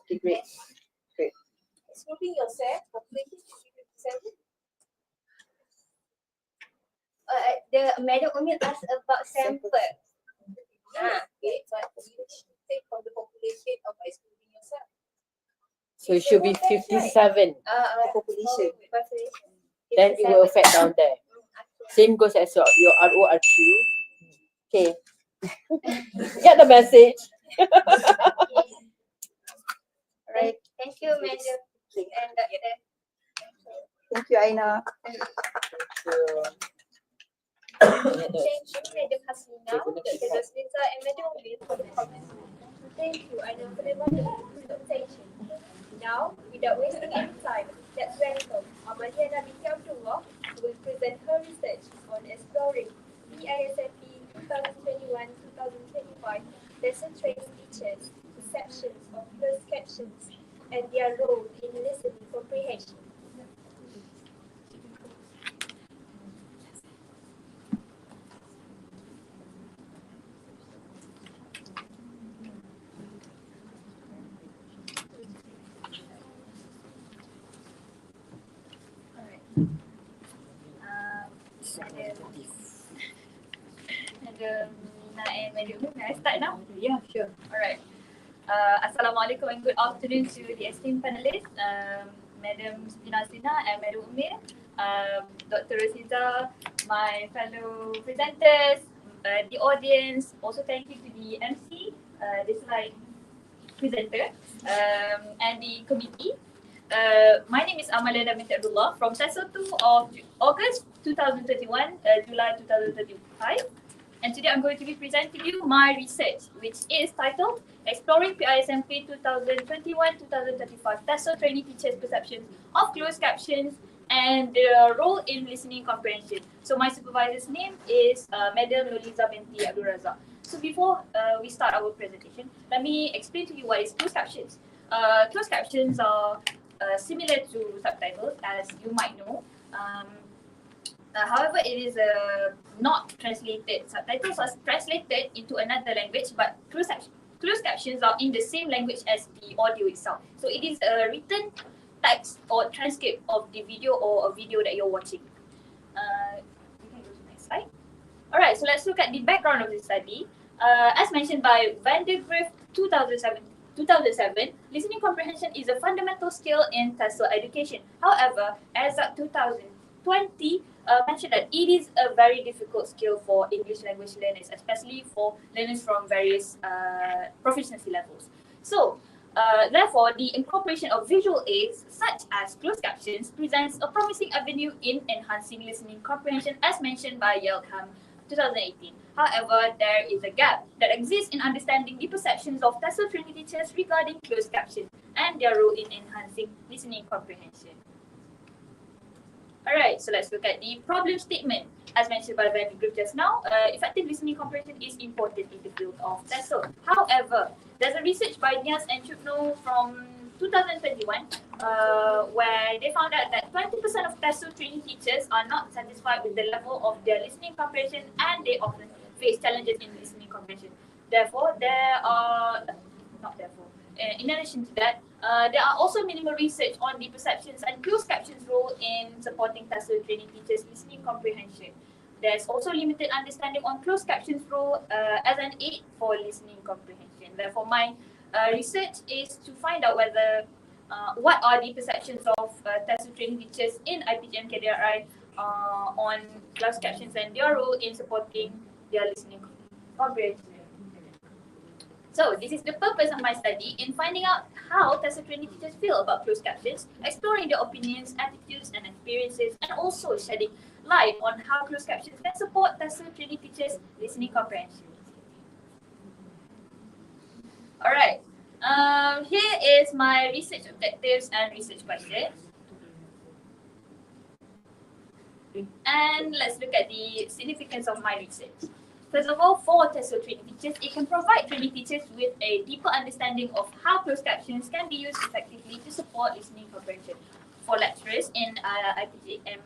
Speaker 4: Okay, great. Great.
Speaker 1: Excluding yourself, population is 57. The Madam Umil asked about sample.
Speaker 6: Okay, but you take from the population of excluding yourself.
Speaker 2: So it should be 57.
Speaker 4: Population.
Speaker 2: Then it will affect down there. Same goes as your RORQ. Okay. Get the message.
Speaker 4: Right.
Speaker 1: Thank you, Madam. And Dr.
Speaker 4: Thank you, Aina.
Speaker 1: Thank you, Madam Hasina, Dr. Rosnita, and Madam Umil for the comments. Thank you, Aina, for the wonderful presentation. Now, without wasting any time, let's welcome Amaliana binti Abdullah, who will present her research on exploring PISMP 2021-2025 lesson training teachers, perceptions of closed captions, and their role in listening comprehension. Madam Mina and Madam Umil, may I start now?
Speaker 6: Yeah, sure.
Speaker 1: Alright. Assalamualaikum and good afternoon to the esteemed panelists, Madam Mina Sina and Madam Umil, Dr. Rosita, my fellow presenters, the audience. Also thank you to the MC, the slide presenter, and the committee. My name is Amaliana binti Abdullah from Session 2 of August 2021, July 2035. And today I'm going to be presenting you my research, which is titled Exploring PISMP 2021-2035 TESOL Training Teachers' Perceptions of Closed Captions and their Role in Listening Comprehension. So my supervisor's name is Madam Loliza binti Abdul Razak. So before we start our presentation, let me explain to you what is closed captions. Closed captions are similar to subtitles, as you might know. However, it is not translated. Subtitles are translated into another language, but closed captions are in the same language as the audio itself. So it is a written text or transcript of the video or a video that you're watching. We can go to the next slide. Alright, so let's look at the background of the study. As mentioned by Van der Graaf 2007, listening comprehension is a fundamental skill in TESOL education. However, as of 2020, mentioned that it is a very difficult skill for English language learners, especially for learners from various proficiency levels. So, therefore, the incorporation of visual aids such as closed captions presents a promising avenue in enhancing listening comprehension, as mentioned by Yelkham 2018. However, there is a gap that exists in understanding the perceptions of TESOL training teachers regarding closed captions and their role in enhancing listening comprehension. Alright, so let's look at the problem statement. As mentioned by Van der Graaf just now, effective listening comprehension is important in the field of TESOL. However, there's a research by Nias and Chupno from 2021 where they found out that 20% of TESOL training teachers are not satisfied with the level of their listening comprehension, and they often face challenges in listening comprehension. Therefore, in addition to that, there are also minimal research on the perceptions and closed captions role in supporting TESOL training teachers' listening comprehension. There's also limited understanding on closed captions role as an aid for listening comprehension. Therefore, my research is to find out whether what are the perceptions of TESOL training teachers in IPGM KDRI on closed captions and their role in supporting their listening comprehension. So this is the purpose of my study in finding out how TESOL training teachers feel about closed captions, exploring their opinions, attitudes and experiences, and also shedding light on how closed captions can support TESOL training teachers' listening comprehension. Alright, here is my research objectives and research questions. And let's look at the significance of my research. First of all, for TESOL training teachers, it can provide training teachers with a deeper understanding of how closed captions can be used effectively to support listening comprehension. For lecturers in IPGM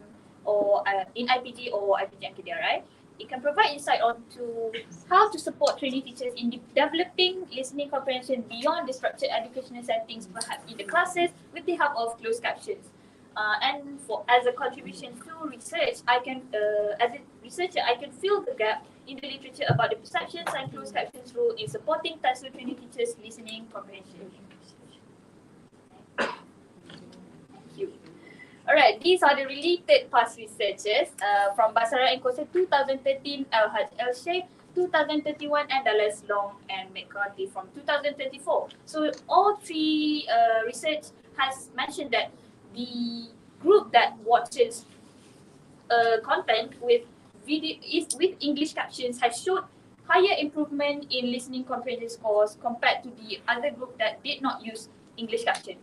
Speaker 1: or in IPG or IPGM KDRI, it can provide insight onto how to support training teachers in developing listening comprehension beyond the structured educational settings, perhaps in the classes, with the help of closed captions. And as a contribution to research, as a researcher, I can fill the gap in the literature about the perceptions and closed captions role in supporting TESOL training teachers' listening comprehension. Thank you. Alright, these are the related past researches from Basara and Kosa 2013, El-Haj El-Sheikh 2031, and Dallas Long and McCarthy from 2024. So all three research has mentioned that the group that watches content with English captions has showed higher improvement in listening comprehension scores compared to the other group that did not use English captions.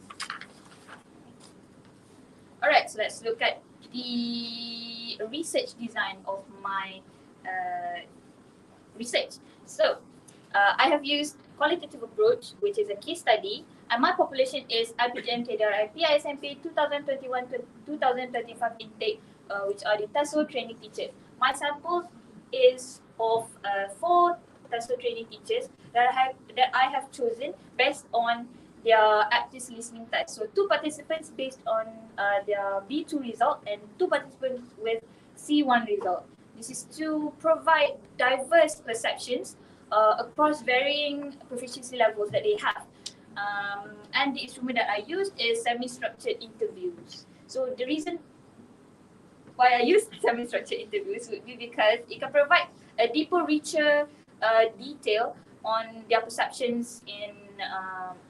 Speaker 1: Alright, so let's look at the research design of my research. So I have used qualitative approach, which is a case study, and my population is IPGM KDRI PISMP 2021-2035 intake, which are the TESOL training teachers. My sample is of 4 TESOL training teachers that I have chosen based on their active listening test. So 2 participants based on their B2 result and 2 participants with C1 result. This is to provide diverse perceptions across varying proficiency levels that they have. And the instrument that I used is semi-structured interviews. So the reason why I use semi-structured interviews would be because it can provide a deeper, richer detail on their perceptions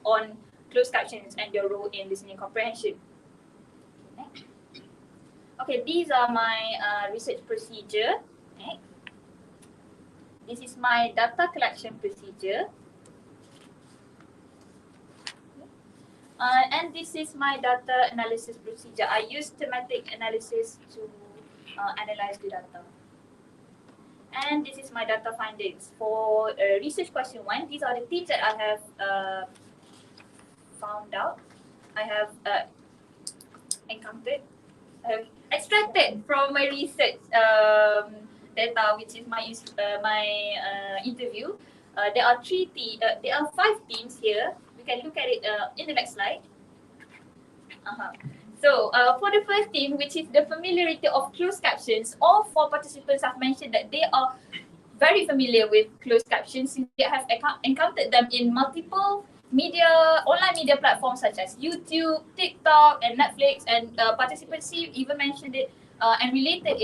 Speaker 1: on closed captions and their role in listening comprehension. Okay, these are my research procedure. Okay. This is my data collection procedure. And this is my data analysis procedure. I use thematic analysis to analyze the data. And this is my data findings. For research question 1, these are the things that I have found out. I have encountered. I have
Speaker 7: extracted from my research data, which is my interview. There are there are 5 themes here. We can look at it in the next slide. So for the first theme, which is the familiarity of closed captions, all 4 participants have mentioned that they are very familiar with closed captions since they have encountered them in multiple online media platforms such as YouTube, TikTok, and Netflix. And participants even mentioned it and related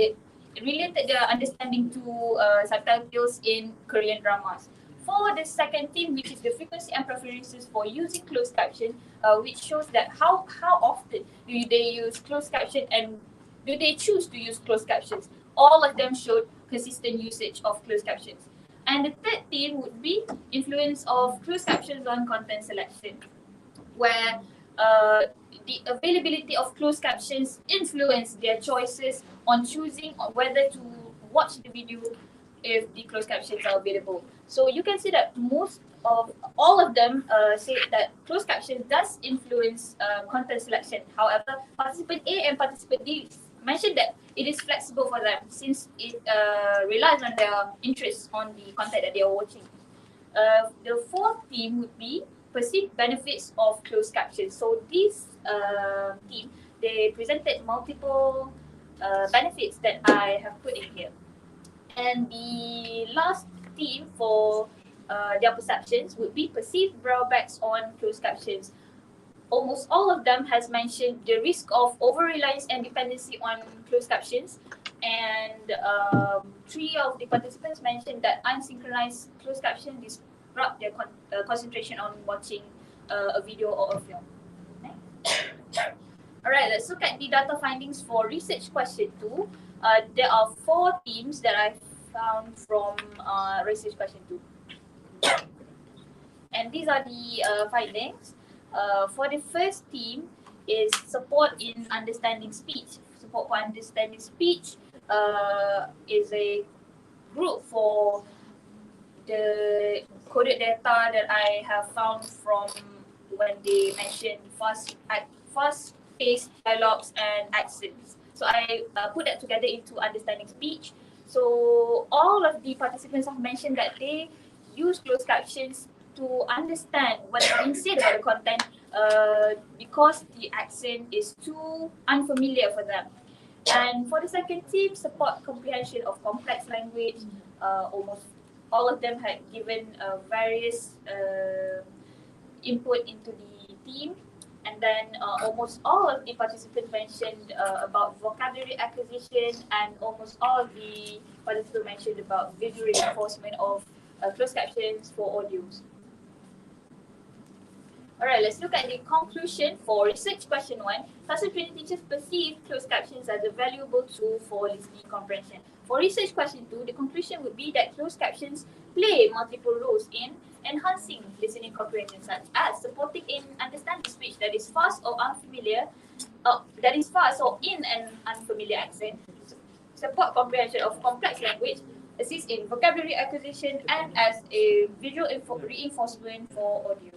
Speaker 7: their understanding to subtitles in Korean dramas. For the second theme, which is the frequency and preferences for using closed caption, which shows that how often do they use closed caption and do they choose to use closed captions. All of them showed consistent usage of closed captions. And the third theme would be influence of closed captions on content selection, where the availability of closed captions influence their choices on choosing whether to watch the video if the closed captions are available. So you can see that most of all of them say that closed captions does influence content selection. However, participant A and participant D mentioned that it is flexible for them since it relies on their interests on the content that they are watching. The fourth theme would be perceived benefits of closed captions. So this team, they presented multiple benefits that I have put in here. And the last theme for their perceptions would be perceived drawbacks on closed captions. Almost all of them has mentioned the risk of over-reliance and dependency on closed captions. And 3 of the participants mentioned that unsynchronized closed captions disrupt their concentration on watching a video or a film. Alright, let's look at the data findings for research question 2. There are 4 themes that I found from research question 2. And these are the findings. For the first theme is support in understanding speech. Support for understanding speech is a group for the coded data that I have found from when they mentioned fast-paced dialogues and accents. So I put that together into understanding speech. So all of the participants have mentioned that they use closed captions to understand what is being said about the content because the accent is too unfamiliar for them. And for the second team, support comprehension of complex language. Almost all of them had given various input into the team. And then almost all of the participants mentioned about vocabulary acquisition, and almost all of the participants mentioned about visual reinforcement of closed captions for audios. Alright, let's look at the conclusion for research question 1. Classroom training teachers perceive closed captions as a valuable tool for listening comprehension. For research question 2, the conclusion would be that closed captions play multiple roles in enhancing listening comprehension, such as supporting in understanding speech that is fast or unfamiliar, in an unfamiliar accent, support comprehension of complex language, assist in vocabulary acquisition, and as a visual reinforcement for audio.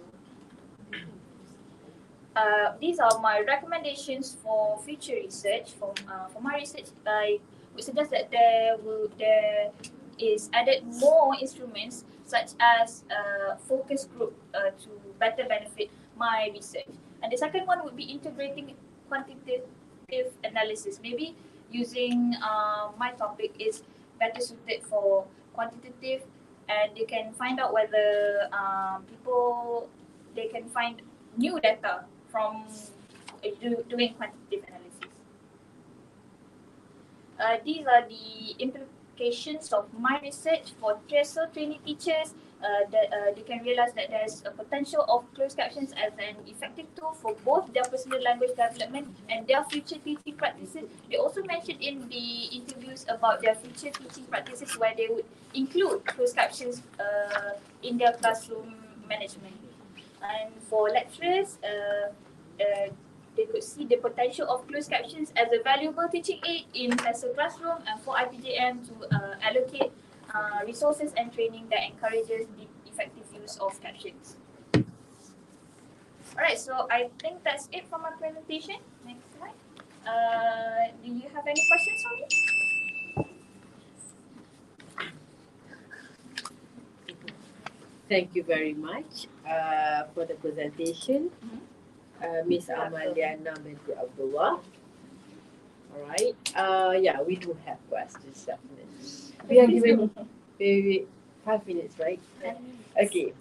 Speaker 7: These are my recommendations for future research. For my research, I would suggest that there is added more instruments such as focus group to better benefit my research. And the second one would be integrating quantitative analysis. Maybe using my topic is better suited for quantitative, and they can find out whether they can find new data from doing quantitative analysis. These are the implications of my research for TESOL trainee teachers. That they can realize that there's a potential of closed captions as an effective tool for both their personal language development and their future teaching practices. They also mentioned in the interviews about their future teaching practices where they would include closed captions in their classroom management. And for lecturers, they could see the potential of closed captions as a valuable teaching aid in TESOL classroom, and for IPJM to allocate resources and training that encourages the effective use of captions. Alright, so I think that's it for my presentation. Next slide. Do you have any questions for me?
Speaker 2: Thank you very much for the presentation, Miss Amaliana binti Abdullah. All right. Yeah, we do have questions definitely. We are given maybe 5 minutes, right? Okay.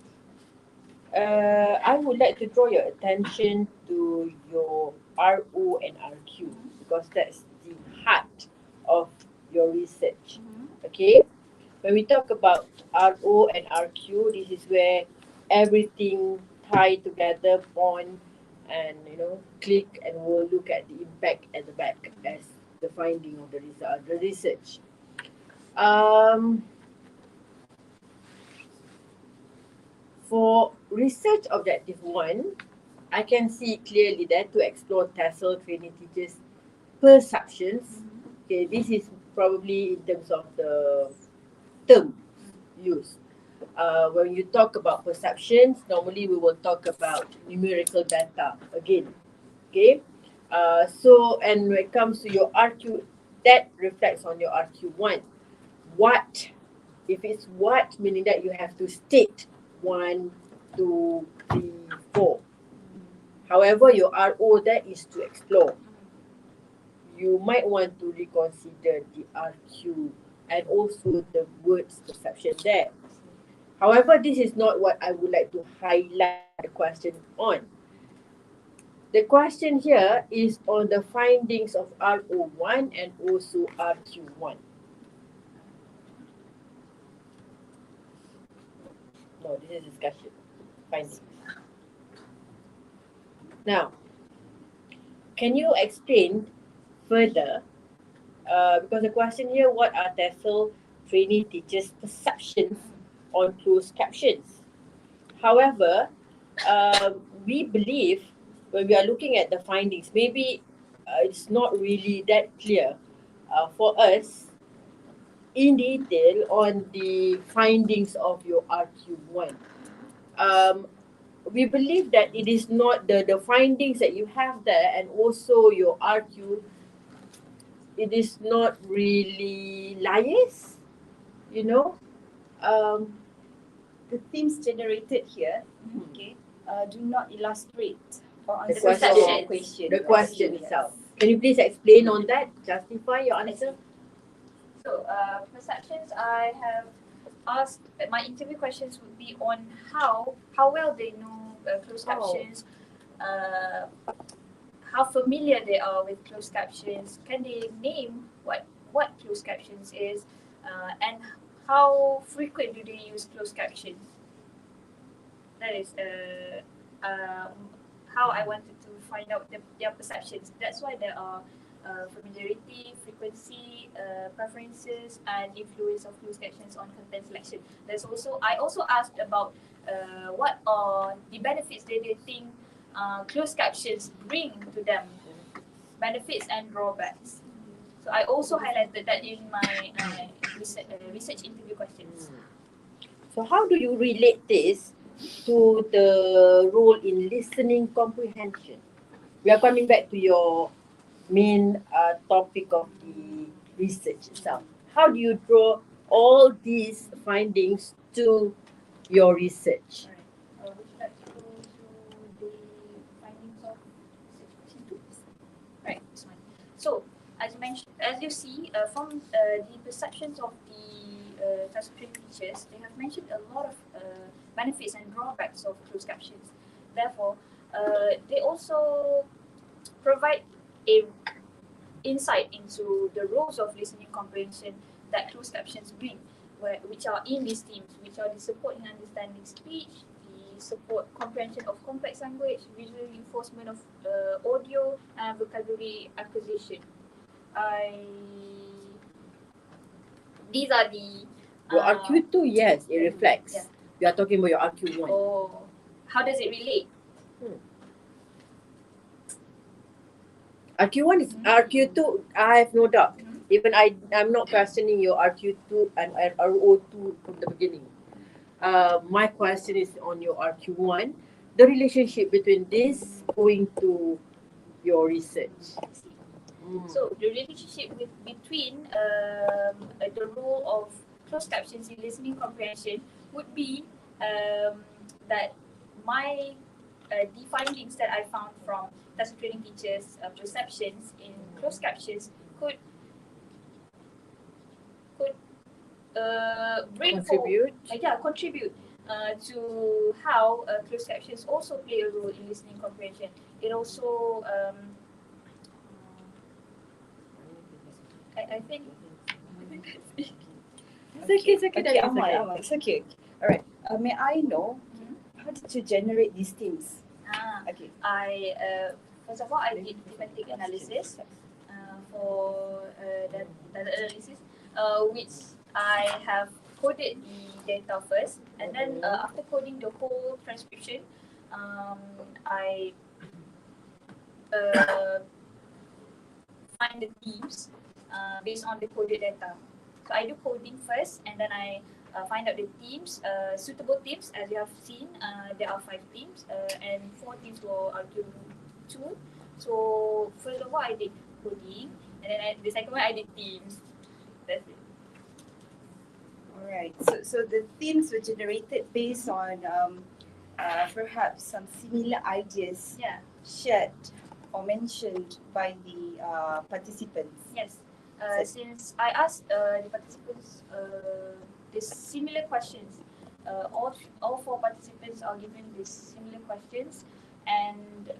Speaker 2: I would like to draw your attention to your RO and RQ because that's the heart of your research. Okay. When we talk about RO and RQ, this is where everything tied together, bond, and click, and we'll look at the impact at the back as the finding of the result, the research. For research objective 1, I can see clearly that to explore TESOL training teachers' perceptions. Okay, this is probably in terms of the term used. When you talk about perceptions, normally we will talk about numerical data again. Okay, and when it comes to your RQ, that reflects on your RQ1. What? If it's what, meaning that you have to state 1, 2, 3, 4. However, your RO, that is to explore. You might want to reconsider the RQ and also the words perception there. However, this is not what I would like to highlight the question on. The question here is on the findings of RO1 and also RQ1. No, this is discussion. Findings. Now, can you explain further? Because the question here, what are TESOL trainee teachers' perceptions on closed captions? However, we believe when we are looking at the findings, maybe it's not really that clear for us in detail on the findings of your RQ1. We believe that it is not the findings that you have there and also your RQ, it is not really liars,
Speaker 1: The themes generated here, do not illustrate or
Speaker 2: The
Speaker 1: answer
Speaker 2: question.
Speaker 1: your question.
Speaker 2: The question itself. Can you please explain on that? Justify your answer?
Speaker 7: So, perceptions, I have asked, my interview questions would be on how well they know closed captions, how familiar they are with closed captions, can they name what closed captions is, and how frequent do they use closed captions. That is how I wanted to find out their perceptions. That's why there are familiarity, frequency, preferences, and influence of closed captions on content selection. I also asked about what are the benefits that they think closed captions bring to them, benefits and drawbacks. So I also highlighted that in my research interview questions.
Speaker 2: So how do you relate this to the role in listening comprehension? We are coming back to your main topic of the research itself. How do you draw all these findings to your research?
Speaker 7: Would you like to go to the findings of research question 2? Right, this one. So, as you see from the perceptions of the TESOL teachers, they have mentioned a lot of benefits and drawbacks of closed captions. Therefore, they also provide a insight into the roles of listening comprehension that closed captions bring, which are in these themes, which are the support in understanding speech, the support comprehension of complex language, visual reinforcement of audio, and vocabulary acquisition. These are the
Speaker 2: Your RQ2, yes, it reflects.
Speaker 7: Yeah.
Speaker 2: We are talking about your RQ1.
Speaker 7: Oh, how does it relate?
Speaker 2: RQ1 is RQ2, I have no doubt. Even I'm not questioning your RQ2 and RO2 from the beginning. My question is on your RQ1, the relationship between this going to your research.
Speaker 7: So the relationship between the role of closed captions in listening comprehension would be that the findings that I found from classroom training teachers' perceptions in closed captions could bring
Speaker 2: Contribute.
Speaker 7: contribute to how closed captions also play a role in listening comprehension. It also I think
Speaker 8: It's okay, Amal, it's okay. Alright, may I know, how did you generate these themes? Okay.
Speaker 7: I first of all I did thematic analysis for the analysis which I have coded the data first, and then after coding the whole transcription I find the themes based on the coded data. So I do coding first, and then I find out the themes, suitable themes. As you have seen, there are 5 themes, and 4 themes for RQ2. So first of all, I did coding, and then the second one I did themes. That's it.
Speaker 8: Alright, so the themes were generated based on perhaps some similar ideas shared or mentioned by the participants.
Speaker 7: Yes. Since I asked the participants the similar questions, all 4 participants are given these similar questions, and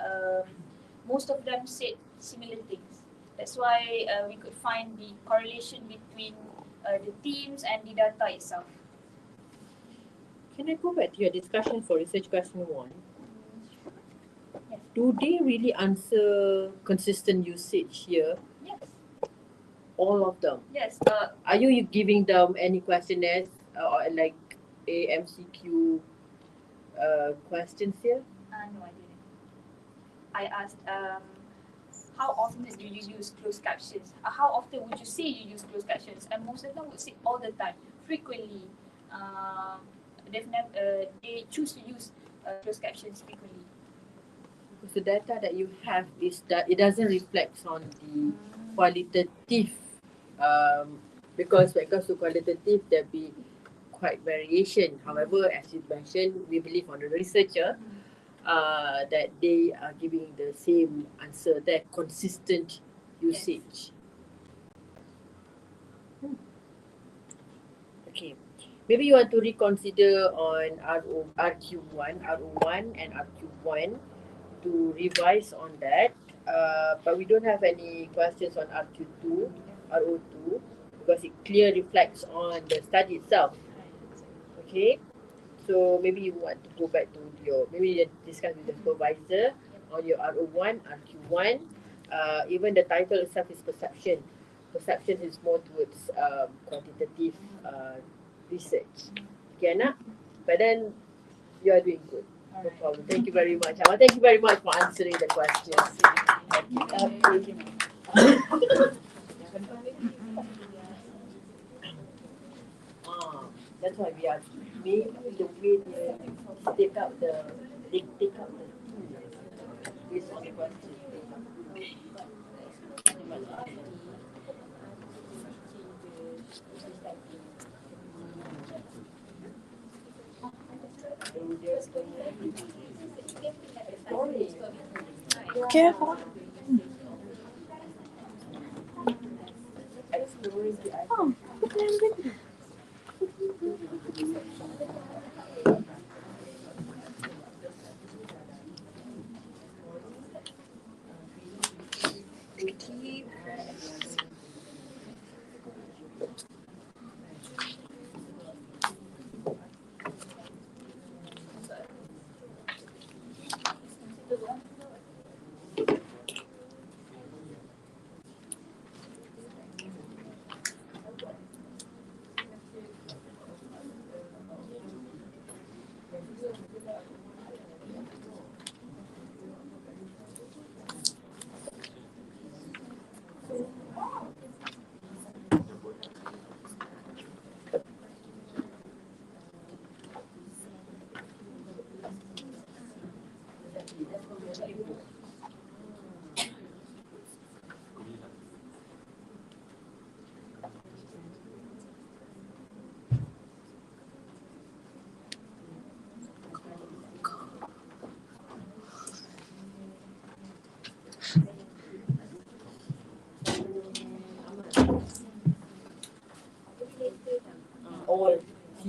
Speaker 7: most of them said similar things. That's why we could find the correlation between the themes and the data itself.
Speaker 2: Can I go back to your discussion for research question 1?
Speaker 7: Yes.
Speaker 2: Do they really answer consistent usage here?
Speaker 7: Yes.
Speaker 2: All of them?
Speaker 7: Yes.
Speaker 2: Are you giving them any questionnaires or like AMCQ questions here?
Speaker 7: No, I didn't. I asked how often do you use closed captions? How often would you say you use closed captions? And most of them would say all the time, frequently. They choose to use closed captions frequently.
Speaker 2: Because the data that you have is that it doesn't reflect on the qualitative, because when it comes to qualitative, there'll be quite variation. However, as you mentioned, we believe on the researcher that they are giving the same answer, that consistent usage. Okay, maybe you want to reconsider on RQ1 and RQ1 to revise on that. But we don't have any questions on RQ2, RO2, because it clearly reflects on the study itself. Okay, so maybe you want to go back to maybe you discuss with the supervisor on your RO1, RQ1. Even the title itself is perception. Perception is more towards quantitative research. Okay, Anna? But then you are doing good. No problem. Thank you very much. Thank you very much for answering the questions. That's why we are maybe the way they take out the based on the question.
Speaker 8: Careful.
Speaker 2: Exploring the
Speaker 8: Deep breaths.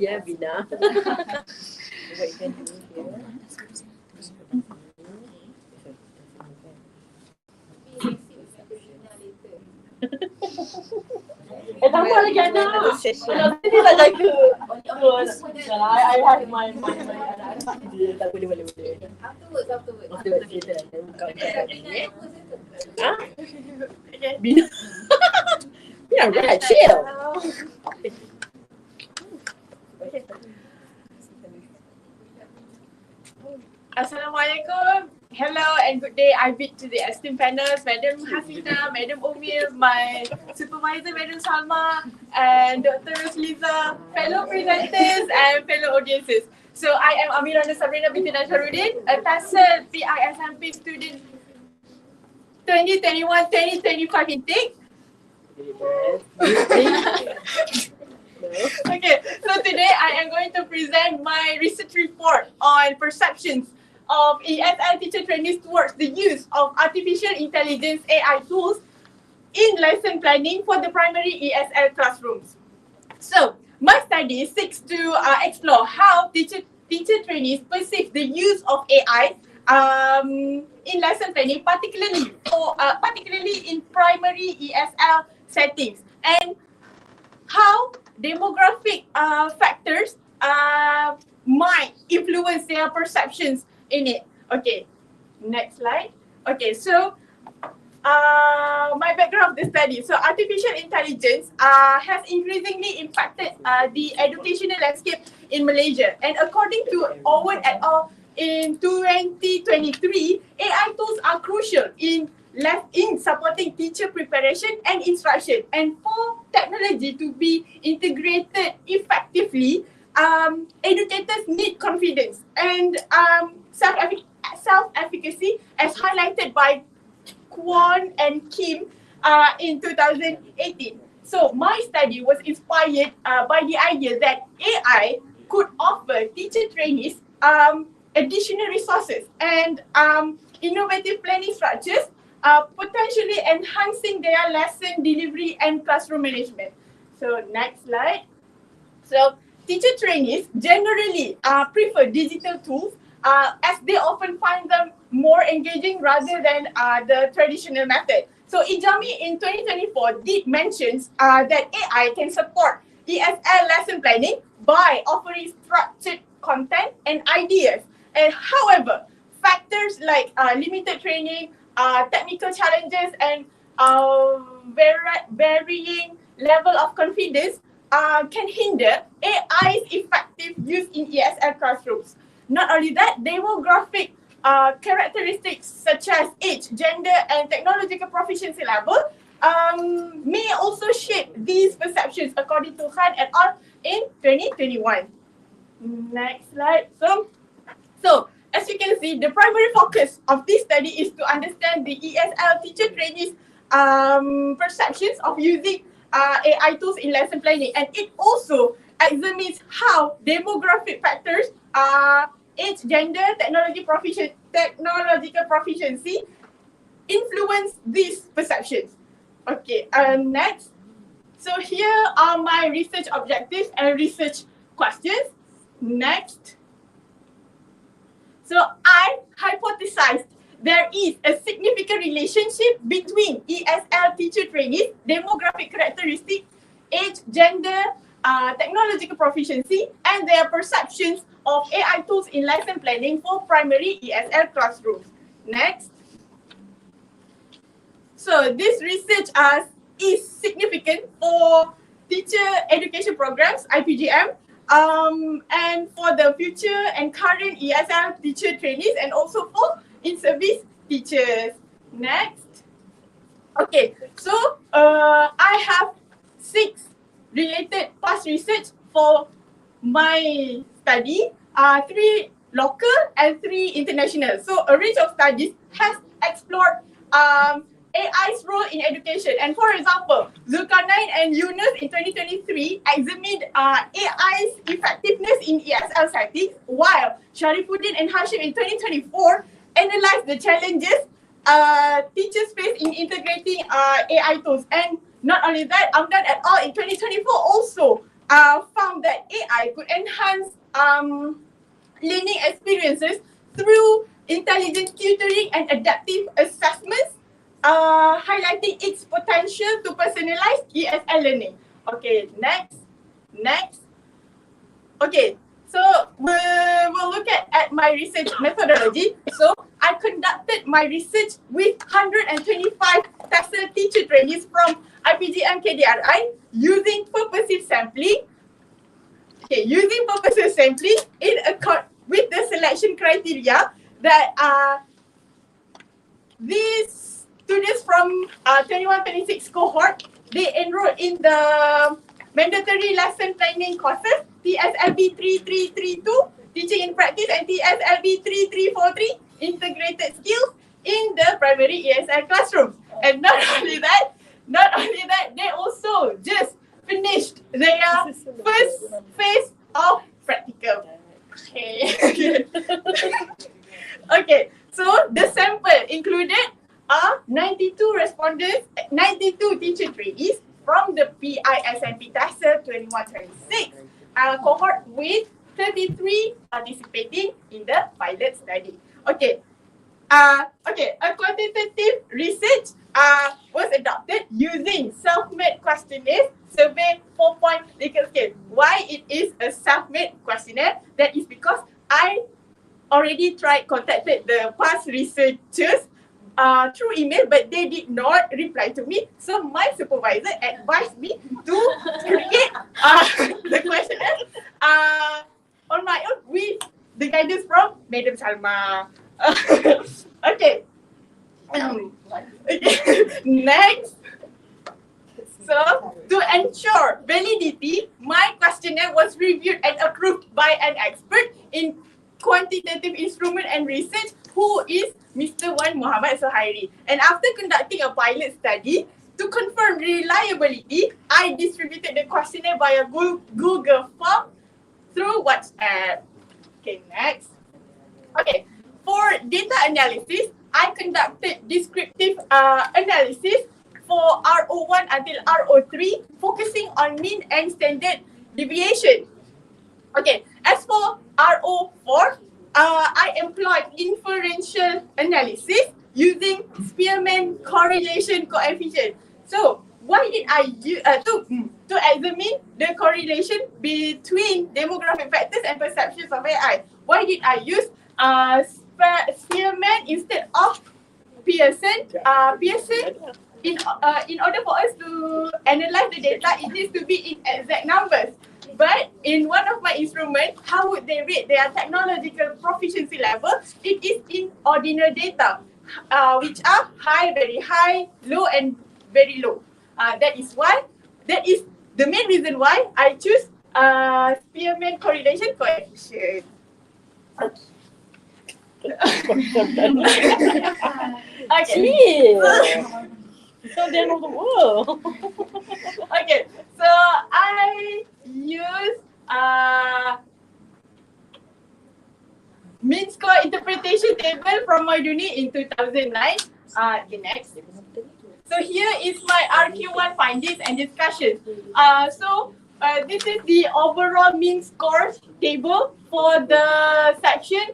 Speaker 2: ya, Bina.
Speaker 4: What you can do here.
Speaker 2: Tambah lagi anak.
Speaker 4: Another session.
Speaker 2: Anak saya tak jaga. I have my anak dia tak boleh. Afterwards kita buka. Ha? Bina. Bina, right, chill.
Speaker 9: Assalamualaikum. Hello and good day. I bid to the esteemed panels, Madam Hasina, Madam Omil, my supervisor, Madam Salma, and Dr. Rosliza, fellow presenters and fellow audiences. So I am Ambilan Sabrina binti Nasharuddin, a TESOL PISMP student 2021-2025 intake. Okay, so today I am going to present my research report on perceptions of ESL teacher trainees towards the use of artificial intelligence AI tools in lesson planning for the primary ESL classrooms. So, my study seeks to explore how teacher trainees perceive the use of AI in lesson planning, particularly in primary ESL settings, and how demographic factors might influence their perceptions in it. Okay, next slide. Okay, so my background of the study. So artificial intelligence has increasingly impacted the educational landscape in Malaysia, and according to Owen et al. In 2023, AI tools are crucial in supporting teacher preparation and instruction, and for technology to be integrated effectively, educators need confidence and self-efficacy, as highlighted by Kwon and Kim in 2018. So my study was inspired by the idea that AI could offer teacher trainees additional resources and innovative planning structures, potentially enhancing their lesson delivery and classroom management. So next slide. So teacher trainees generally prefer digital tools as they often find them more engaging rather than the traditional method. So Ijami in 2024 did mentions that AI can support ESL lesson planning by offering structured content and ideas. And however, factors like limited training, technical challenges, and varying level of confidence can hinder AI's effective use in ESL classrooms. Not only that, demographic characteristics such as age, gender, and technological proficiency level may also shape these perceptions, according to Han et al. In 2021. Next slide. So, as you can see, the primary focus of this study is to understand the ESL teacher trainees' perceptions of using AI tools in lesson planning, and it also examines how demographic factors, age, gender, technological proficiency influence these perceptions. Okay, next. So here are my research objectives and research questions. Next. So I hypothesized there is a significant relationship between ESL teacher trainees, demographic characteristics, age, gender, technological proficiency, and their perceptions of AI tools in lesson planning for primary ESL classrooms. Next. So this research is significant for teacher education programs, IPGM, and for the future and current ESL teacher trainees, and also for in-service teachers. Next. Okay, so I have 6 related past research for my study, 3 local and 3 international. So a range of studies has explored AI's role in education. And for example, Zulkarnain and Yunus in 2023 examined AI's effectiveness in ESL settings, while Sharifuddin and Hashim in 2024 analyzed the challenges teachers face in integrating AI tools. And not only that, Amdan et al. In 2024 also found that AI could enhance learning experiences through intelligent tutoring and adaptive assessments, highlighting its potential to personalize ESL learning. Okay, next. Okay, so we'll look at my research methodology. So I conducted my research with 125 TESOL teacher trainees from IPGM KDRI using purposive sampling. Okay, using purposive sampling in accord with the selection criteria that these students from 21-26 cohort, they enroll in the mandatory lesson planning courses, TSLB 3332, teaching in practice, and TSLB 3343, integrated skills in the primary ESL classroom. And not only that, they also just finished their first phase of practicum. Okay. Okay, so the sample included 92 respondents, 92 teacher trainees from the PISMP TESOL 21-26 cohort with 33 participating in the pilot study. Okay, a quantitative research was adopted using self-made questionnaires, survey 4-point Likert scale. Why it is a self-made questionnaire? That is because I already contacted the past researchers through email, but they did not reply to me. So my supervisor advised me to create the questionnaire on my own with the guidance from Madam Salma. Okay. Next. So, to ensure validity, my questionnaire was reviewed and approved by an expert in quantitative instrument and research, who is Mr. Wan Muhammad Suhairi. And after conducting a pilot study, to confirm reliability, I distributed the questionnaire via Google Form through WhatsApp. Okay, next. Okay, for data analysis, I conducted descriptive analysis for RO1 until RO3, focusing on mean and standard deviation. Okay, as for RO4, I employed inferential analysis using Spearman correlation coefficient. So, why did I use to examine the correlation between demographic factors and perceptions of AI? Why did I use Spearman instead of Pearson? In order for us to analyze the data, it needs to be in exact numbers. But in one of my instruments, how would they rate their technological proficiency level? It is in ordinal data, which are high, very high, low, and very low. That is the main reason why I choose Spearman correlation coefficient. Okay.
Speaker 2: It's not the end of the world.
Speaker 9: Okay, so I use mean score interpretation table from Moiduni in 2009. Okay, next. So here is my RQ1 findings and discussions. This is the overall mean score table for the section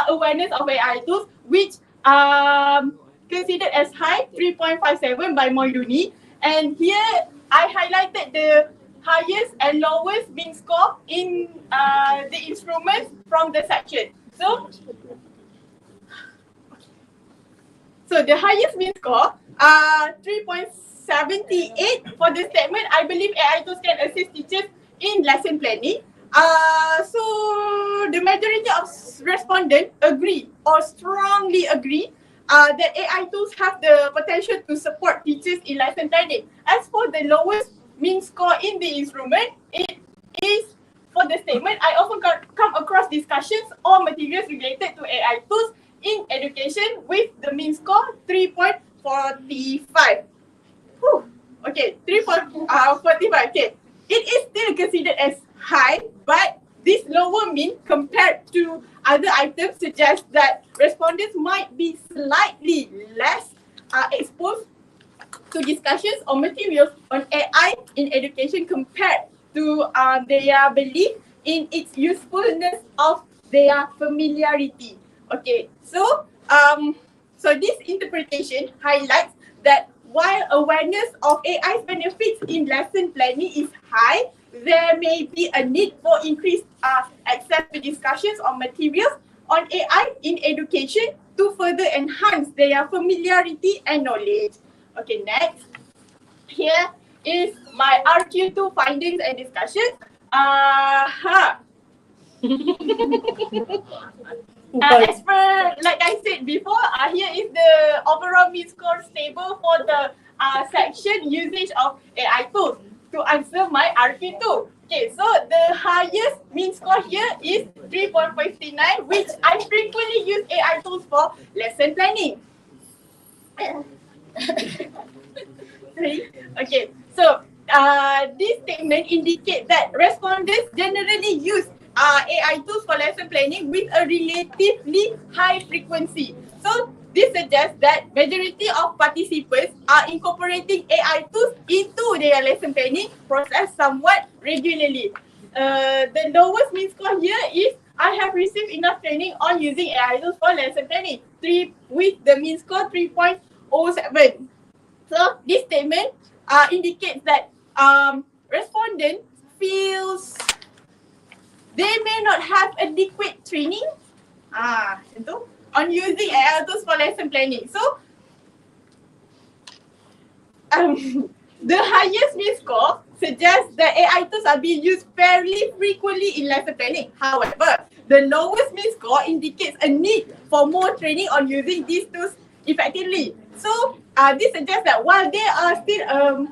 Speaker 9: awareness of AI tools, which considered as high, 3.57 by Moiduni. And here I highlighted the highest and lowest mean score in the instruments from the section. So the highest mean score, 3.78 for the statement. I believe AI tools can assist teachers in lesson planning. So the majority of respondents agree or strongly agree that AI tools have the potential to support teachers in lesson planning. As for the lowest mean score in the instrument, it is for the statement, I often come across discussions or materials related to AI tools in education with the mean score 3.45. Okay, 3.45. Okay, it is still considered as high, but this lower mean compared to other items suggests that respondents might be slightly less exposed to discussions or materials on AI in education compared to their belief in its usefulness of their familiarity. Okay, so this interpretation highlights that while awareness of AI's benefits in lesson planning is high, there may be a need for increased access to discussions on materials on AI in education to further enhance their familiarity and knowledge. Okay, next. Here is my RQ2 findings and discussions. As per, like I said before, here is the overall mean score table for the section usage of AI tools to answer my RQ2. Okay, so the highest mean score here is 3.59, which I frequently use AI tools for lesson planning. Okay, so this statement indicates that respondents generally use AI tools for lesson planning with a relatively high frequency. So this suggests that majority of participants are incorporating AI tools into their lesson planning process somewhat regularly. The lowest mean score here is I have received enough training on using AI tools for lesson planning, with the mean score 3.07. So this statement indicates that respondent feels they may not have adequate training on using AI tools for lesson planning. So the highest mean score suggests that AI tools are being used fairly frequently in lesson planning. However, the lowest mean score indicates a need for more training on using these tools effectively. So this suggests that while there are still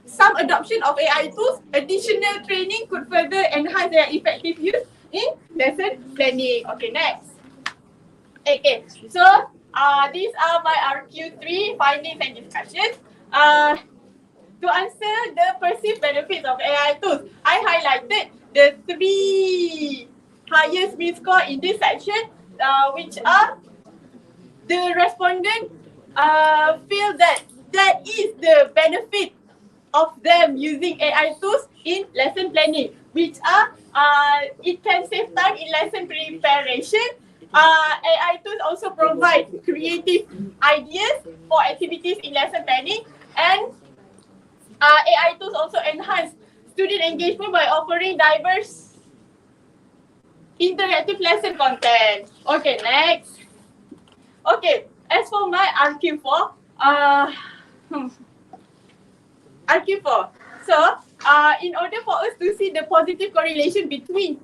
Speaker 9: some adoption of AI tools, additional training could further enhance their effective use in lesson planning. Okay, next. Okay, so these are my RQ3 findings and discussions. To answer the perceived benefits of AI tools, I highlighted the 3 highest mean score in this section, which are the respondent feel that is the benefit of them using AI tools in lesson planning, which are it can save time in lesson preparation. AI tools also provide creative ideas for activities in lesson planning, and AI tools also enhance student engagement by offering diverse interactive lesson content. Okay, next. Okay, as for my RQ4, RQ4. So, in order for us to see the positive correlation between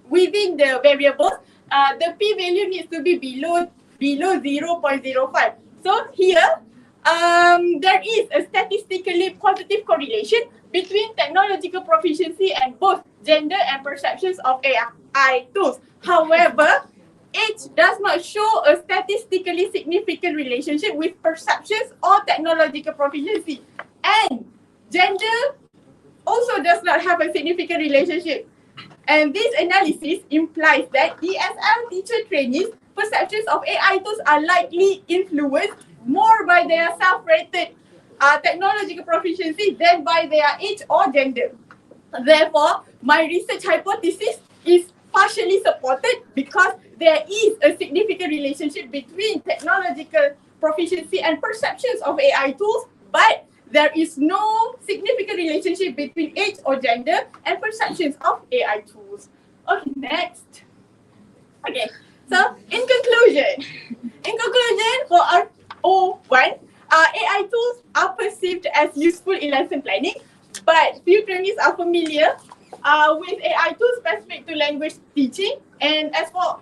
Speaker 9: within the variables, the p-value needs to be below 0.05. So here, there is a statistically positive correlation between technological proficiency and both gender and perceptions of AI tools. However, age does not show a statistically significant relationship with perceptions or technological proficiency. And gender also does not have a significant relationship. And this analysis implies that ESL teacher trainees' perceptions of AI tools are likely influenced more by their self-rated technological proficiency than by their age or gender. Therefore, my research hypothesis is partially supported because there is a significant relationship between technological proficiency and perceptions of AI tools, but there is no significant relationship between age or gender and perceptions of AI tools. Okay, next. Okay, so in conclusion, for RO1, AI tools are perceived as useful in lesson planning, but few trainees are familiar with AI tools specific to language teaching. And as for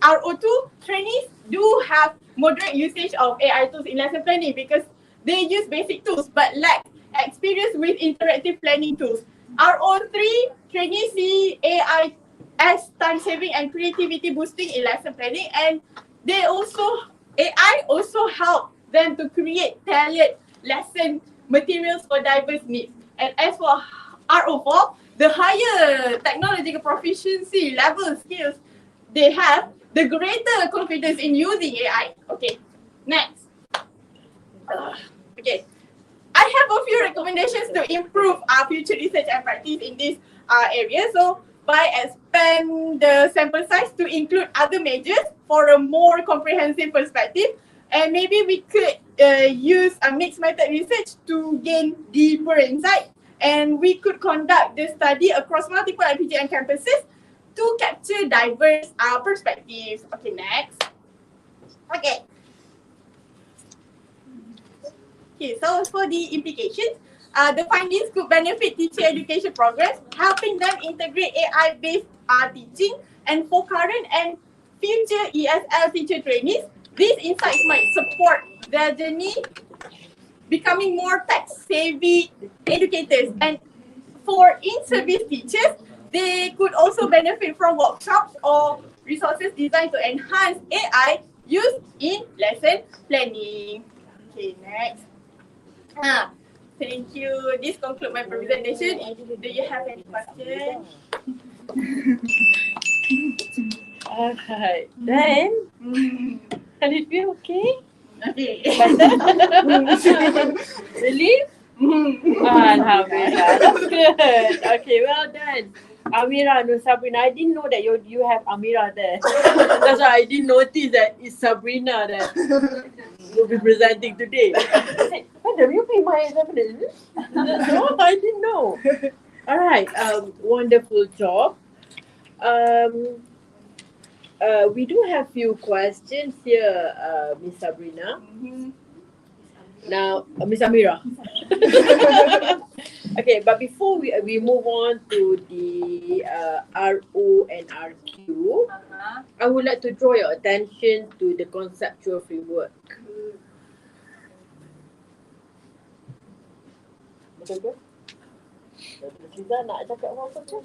Speaker 9: RO2, trainees do have moderate usage of AI tools in lesson planning because they use basic tools but lack experience with interactive planning tools. RO3, trainees see AI as time saving and creativity boosting in lesson planning, and AI also help them to create tailored lesson materials for diverse needs. And as for RO4, the higher technological proficiency level skills they have, the greater confidence in using AI. Okay, next. Okay, I have a few recommendations to improve our future research and practice in this area. So by expand the sample size to include other majors for a more comprehensive perspective, and maybe we could use a mixed method research to gain deeper insight, and we could conduct the study across multiple IPGN campuses to capture diverse perspectives. Okay, next. Okay. Okay, so for the implications, the findings could benefit teacher education progress, helping them integrate AI-based teaching, and for current and future ESL teacher trainees, these insights might support their journey becoming more tech-savvy educators. And for in-service teachers, they could also benefit from workshops or resources designed to enhance AI use in lesson planning. Okay, next. Thank you. This concludes my presentation. Do you have any questions?
Speaker 2: Alright, then, can you feel okay?
Speaker 9: Okay.
Speaker 2: Really? Alhamdulillah, that's good. Okay, well done. Amira, no Sabrina. I didn't know that you have Amira there. That's why I didn't notice that it's Sabrina that will be presenting today. I said, Madam, you be my examiner? No, I didn't know. Alright, wonderful job. We do have few questions here, Miss Sabrina. Now, Miss Amira. Okay, but before we move on to the RO and RQ, I would like to draw your attention to the conceptual framework. Betul ke? Dr. Siza nak cakap apa ke?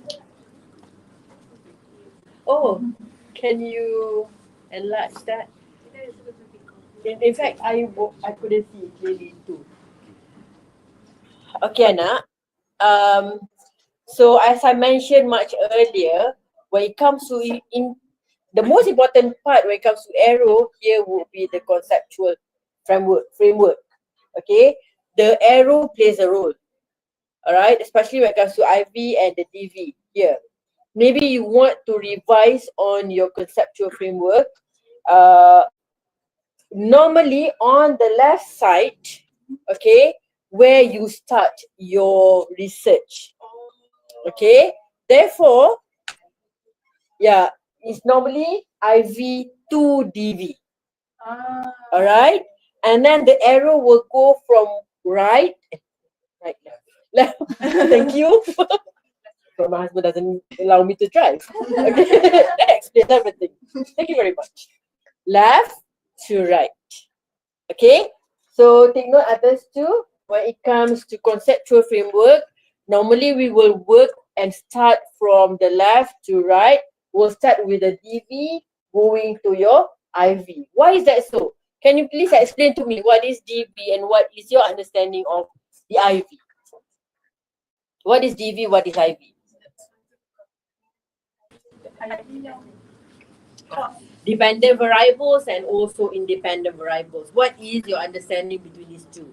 Speaker 2: Oh, can you enlarge that? In fact, I couldn't see clearly too. Okay, Anak. So as I mentioned much earlier, when it comes to the most important part when it comes to arrow here would be the conceptual framework. Okay, the arrow plays a role. Alright, especially when it comes to IV and the DV here. Maybe you want to revise on your conceptual framework. Normally on the left side, okay, where you start your research. Okay, therefore, yeah, it's normally IV to DV. Alright, and then the arrow will go from right, left. Thank you. But my husband doesn't allow me to drive. Okay, that explains everything. Thank you very much. Left to right. Okay, so take note others too. When it comes to conceptual framework, normally we will work and start from the left to right. We'll start with the DV going to your IV. Why is that so? Can you please explain to me what is DV and what is your understanding of the IV? What is DV? What is IV? Dependent variables and also independent variables. What is your understanding between these two?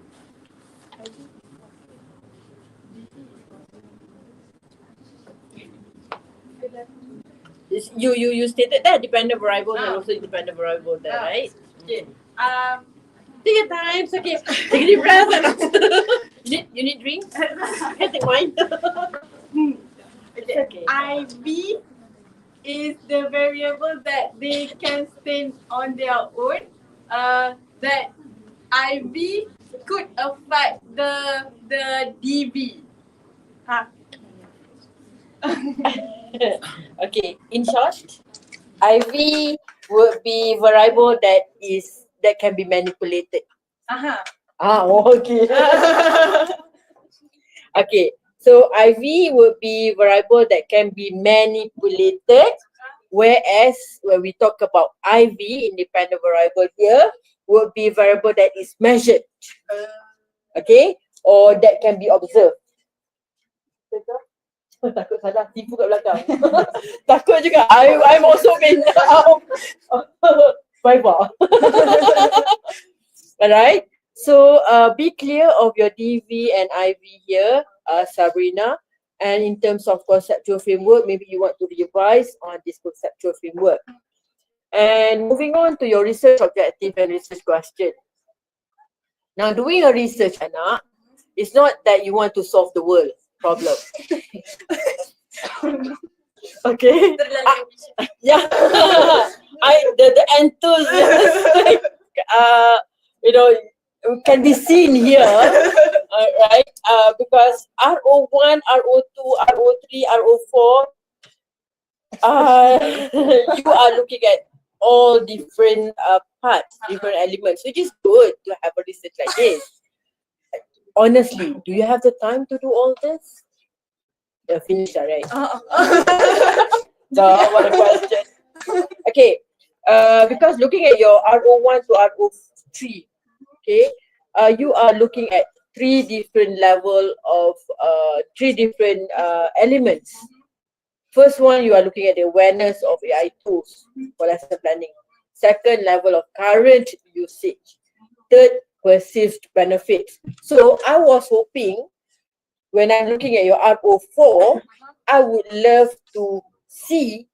Speaker 2: You stated that dependent variables and also independent variables there, right? Okay. Take your time. Okay. Take a deep breath. You need drink? Okay, take mine.
Speaker 9: Okay. IV is the variable that they can stand on their own. That IV could affect the DV.
Speaker 2: Okay, in short, IV would be variable that can be manipulated. Okay. Okay, so IV would be variable that can be manipulated, whereas when we talk about IV, independent variable here, would be variable that is measured. Okay, or that can be observed. Takut salah, tipu kat belakang. Takut juga. I'm also been driver. Alright. So be clear of your DV and IV here, Sabrina. And in terms of conceptual framework, maybe you want to revise on this conceptual framework. And moving on to your research objective and research question. Now, doing a research, Anak, it's not that you want to solve the world problem. Okay. Yeah. The enthusiasm, you know, can be seen here, right? Because RO1, RO2, RO3, RO4, you are looking at all different parts, different elements, which is good to have a research like this. Honestly, do you have the time to do all this? You're finished already. So what a question. Okay, because looking at your RO1 to RO3, okay, you are looking at three different level of three different elements. First one, you are looking at the awareness of AI tools for lesson planning. Second, level of current usage. Third, perceived benefits. So I was hoping when I'm looking at your RO4, I would love to see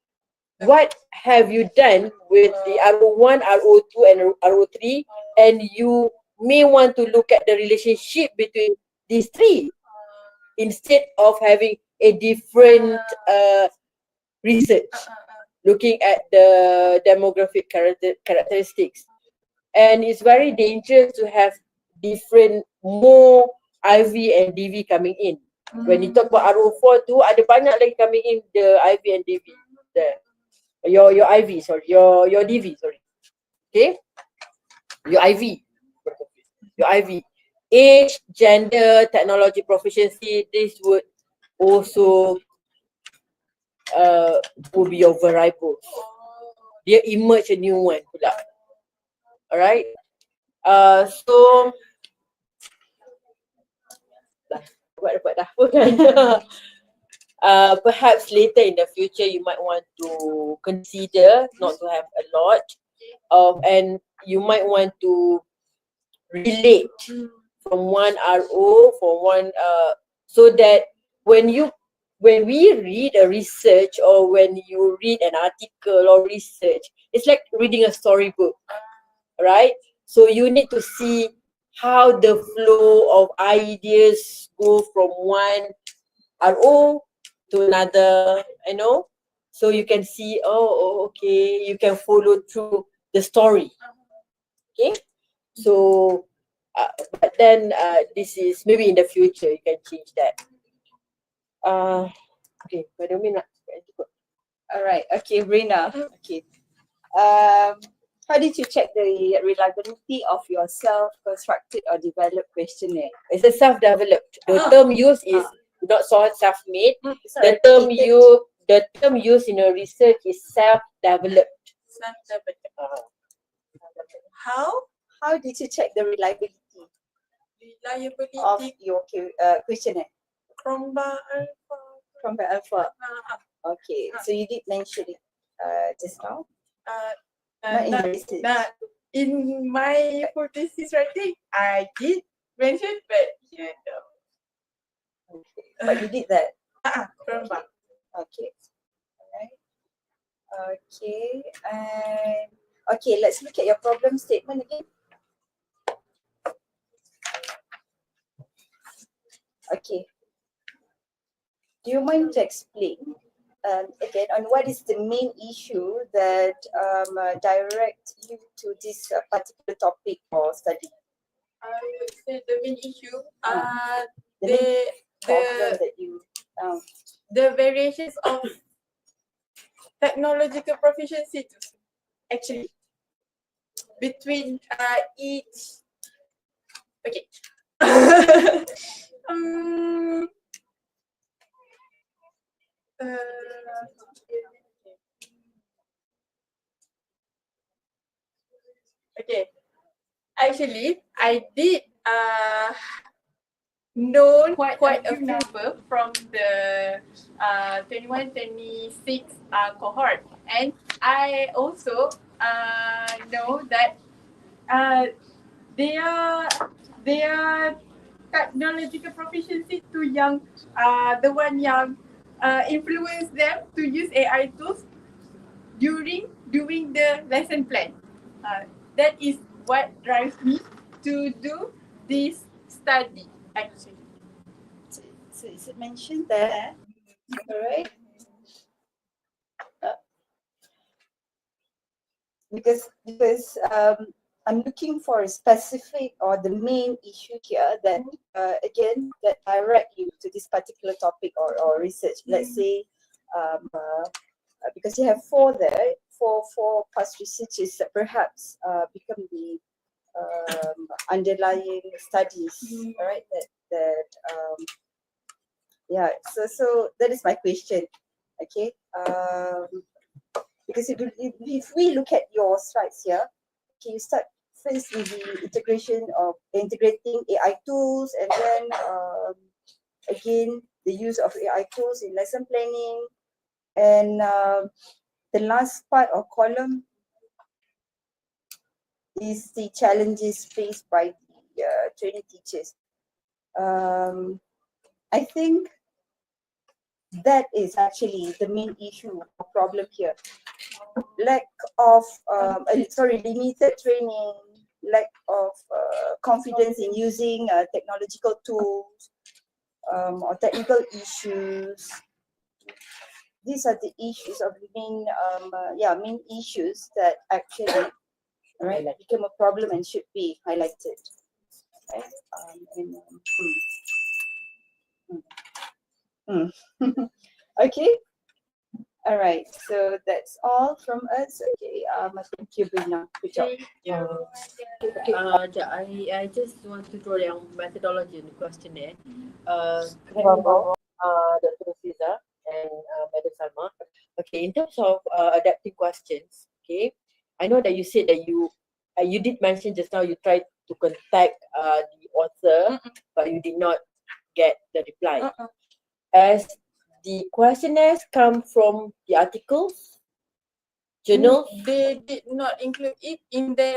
Speaker 2: what have you done with the RO1, RO2 and RO3, and you may want to look at the relationship between these three instead of having a different research looking at the demographic characteristics. And it's very dangerous to have different more IV and DV coming in. When you talk about RO4 tu, ada banyak lagi coming in the IV and DV there. Your IV, sorry, your DV, sorry. Okay, your IV, your IV. Age, gender, technology proficiency, this would also will be your variables. Dia emerge a new one pula. Alright. So dapat dah pun kan. Perhaps later in the future you might want to consider not to have a lot and you might want to relate from one RO for one so that when we read a research or when you read an article or research, it's like reading a storybook, right? So you need to see how the flow of ideas go from one RO to another, you know, so you can see, oh okay, you can follow through the story. Okay, so but then this is maybe in the future you can change that. Okay, pada Min nak cukup.
Speaker 8: Alright, okay, Rina. Okay. How did you check the reliability of your self-constructed or developed questionnaire?
Speaker 2: It's a self-developed. The term used is not self-made. The term used in your research is self-developed.
Speaker 8: How did you check the reliability of your questionnaire?
Speaker 9: Cromba
Speaker 8: Alpha. Okay, so you did mention it just now. Not in the research.
Speaker 9: In my hypothesis writing, I did mention, but you know.
Speaker 8: Okay, but you did that.
Speaker 9: Cromba.
Speaker 8: Okay. Alright. Okay, and okay, let's look at your problem statement again. Okay. Do you mind to explain again on what is the main issue that direct you to this particular topic or study?
Speaker 9: I would say the main issue,
Speaker 8: Problem that you
Speaker 9: the variations of technological proficiency actually between each. Okay. Okay. Actually, I did know quite a few number from the 21-26 cohort, and I also know that their their technological proficiency to yang the one yang influence them to use AI tools during the lesson plan. That is what drives me to do this study actually.
Speaker 8: So is it mentioned there? Alright. Because I'm looking for a specific or the main issue here that again that direct you to this particular topic or research. Let's say because you have four there, four past researches that perhaps become the underlying studies, all right? Yeah. So that is my question. Okay. Because if we look at your slides here, okay, you start first with the integrating AI tools, and then again the use of AI tools in lesson planning, and the last part or column is the challenges faced by the training teachers. I think that is actually the main issue or problem here. Lack of, limited training, lack of confidence in using technological tools, or technical issues. These are the issues of the main issues that actually, right, become a problem and should be highlighted. Right? Okay. All right. So that's all from us. Okay. Thank you, Brina. Good job.
Speaker 2: Yeah. I just want to draw yang methodology in the questionnaire. Dr. Nafisa and Madam Salma. Okay, in terms of adapting questions, okay, I know that you said that you did mention just now you tried to contact the author, but you did not get the reply. As the questionnaires come from the articles, journals.
Speaker 9: They did not include it in the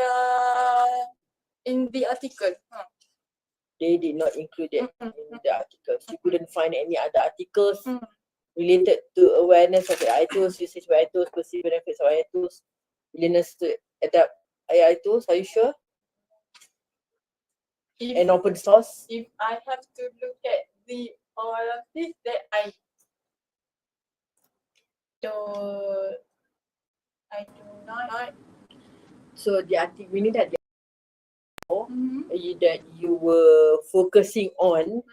Speaker 9: article.
Speaker 2: They did not include it in the articles. You couldn't find any other articles related to awareness of AI tools, usage of AI tools, perceived benefits of AI tools, willingness to adapt AI tools. Are you sure? And open source.
Speaker 9: If I have to look at all of this, that I do not.
Speaker 2: So the article, we need that that you were focusing on,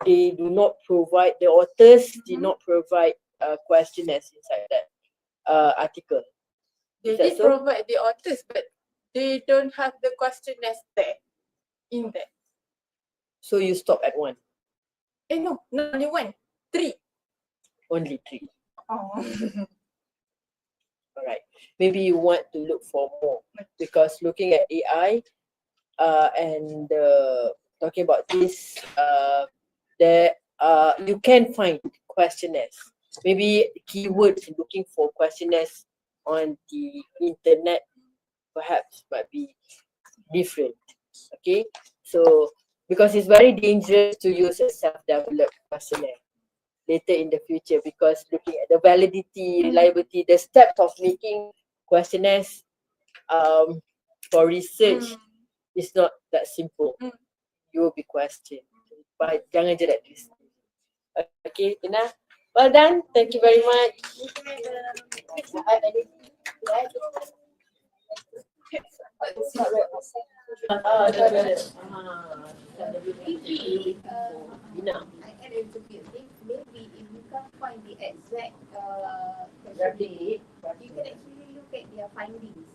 Speaker 2: they do not provide, the authors did not provide questionnaires inside that article.
Speaker 9: They
Speaker 2: Is that
Speaker 9: did
Speaker 2: so?
Speaker 9: provide the authors, but they don't have the questionnaires there, in there.
Speaker 2: So you stop at one?
Speaker 9: No, not only one, 3.
Speaker 2: Only 3.
Speaker 9: Oh.
Speaker 2: Alright. Maybe you want to look for more, because looking at AI and talking about this, there you can find questionnaires. Maybe keywords looking for questionnaires on the internet perhaps might be different. Okay, so because it's very dangerous to use a self-developed questionnaire later in the future, because looking at the validity, reliability, the steps of making questionnaires for research is not that simple. You will be questioned, but jangan je that this. Okay, Tina, well done. Thank you very much.
Speaker 6: I add a little bit. Maybe if you can't find the exact questionnaire, you can actually look at their findings.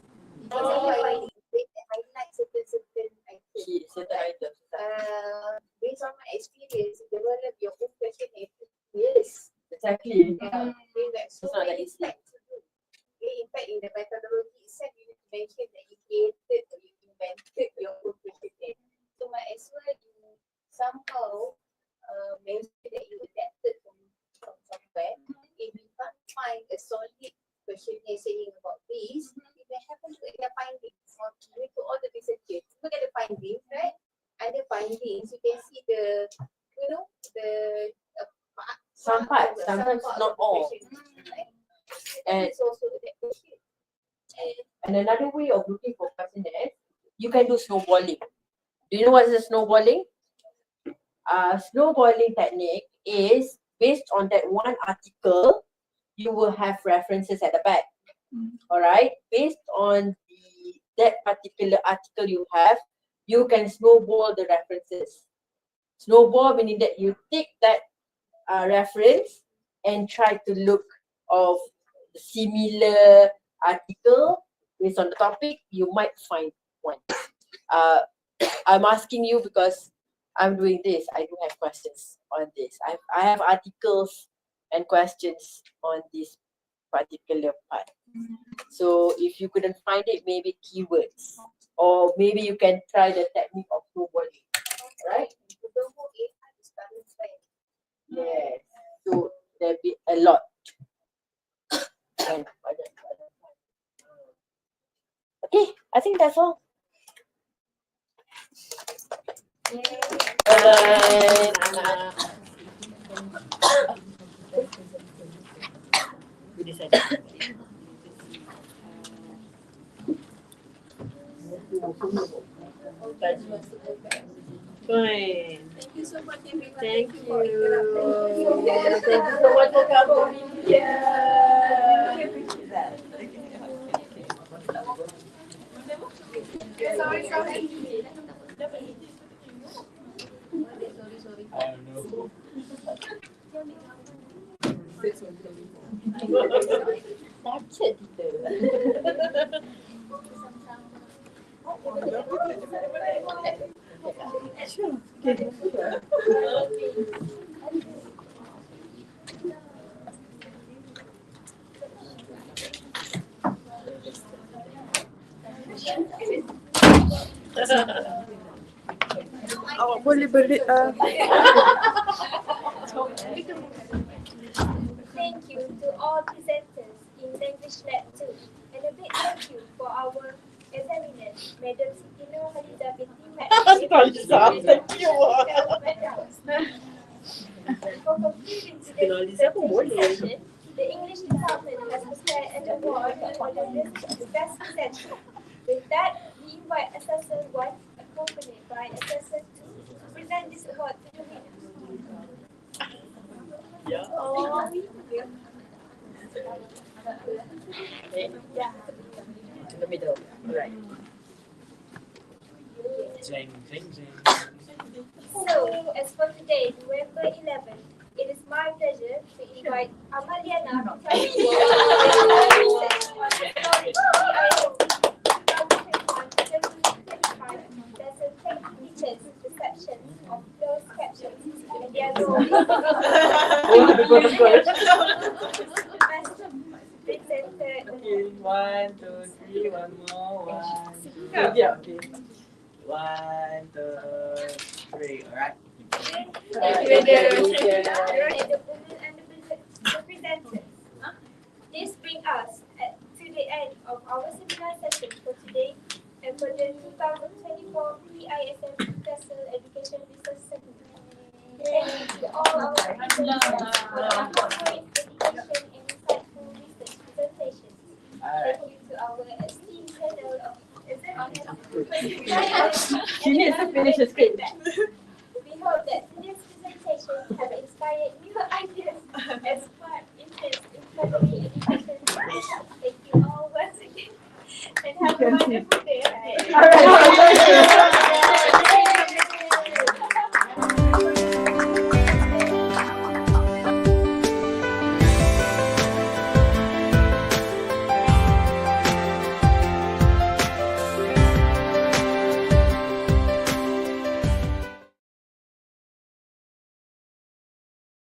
Speaker 6: Because their findings, they highlight certain items. Based on my experience, develop your own questionnaire. Yes.
Speaker 2: Exactly.
Speaker 6: There's so many steps to do. In fact, in the methodology itself, you need to mention that you created or you invented your own questionnaire. So might as well you somehow mention that you adapted from somewhere. If you can't find a solid questionnaire saying about this, you may have to look at their findings.
Speaker 4: Okay, to all the researchers, look at the findings, right? Under findings, you can see the, you know, the
Speaker 2: Some parts, sometimes not all.
Speaker 4: Right?
Speaker 2: And-
Speaker 4: It's also that question.
Speaker 2: And another way of looking for questionnaires, you can do snowballing. Do you know what is snowballing? Snowballing technique is based on that one article, you will have references at the back. All right, based on that particular article you have, you can snowball the references. Snowball meaning that you take that reference and try to look of the similar article based on the topic, you might find one. I'm asking you because I'm doing this. I do have questions on this. I have articles and questions on this particular part. So if you couldn't find it, maybe keywords, or maybe you can try the technique of snowballing, right? Yes. So there'll be a lot. Okay, I think that's all.
Speaker 6: Thank you so much, everyone.
Speaker 2: Thank
Speaker 6: Thank you for
Speaker 2: you.
Speaker 6: interrupting.
Speaker 2: Thank you so much for coming.
Speaker 6: Yeah. We appreciate that. Sorry.
Speaker 5: I don't know.
Speaker 2: Bacot kita.
Speaker 9: Awak boleh beri
Speaker 1: Thank you to all presenters in Language Lab 2, and a big thank you for our examiners, Madam Siti Nurhaliza binti Mat.
Speaker 2: Thank you.
Speaker 1: For concluding today's presentation, the English department has prepared an award for the best presenter. With that, we invite Assessor 1, accompanied by Assessor 2, to present this award to the winner. Oh,
Speaker 2: In the middle. Right.
Speaker 5: Jeng, jeng, jeng.
Speaker 1: So, as for today, November 11th, it is my pleasure to invite Amaliana to tell you reception of closed captions and their role presented.
Speaker 5: Okay, 1, 2, 3, one more. Yeah, okay. 1, 2, 3. Alright.
Speaker 1: Thank you, the presenters. This brings us to the end of our seminar session for today and for the 2024 PISMP Special Education Research Seminar. Thank you to all our presenters for their corporate dedication and insightful research presentations. Thank you to our esteemed panel of executives.
Speaker 2: She needs to finish the script.
Speaker 1: We hope that today's presentation have inspired new ideas and sparked interest in studying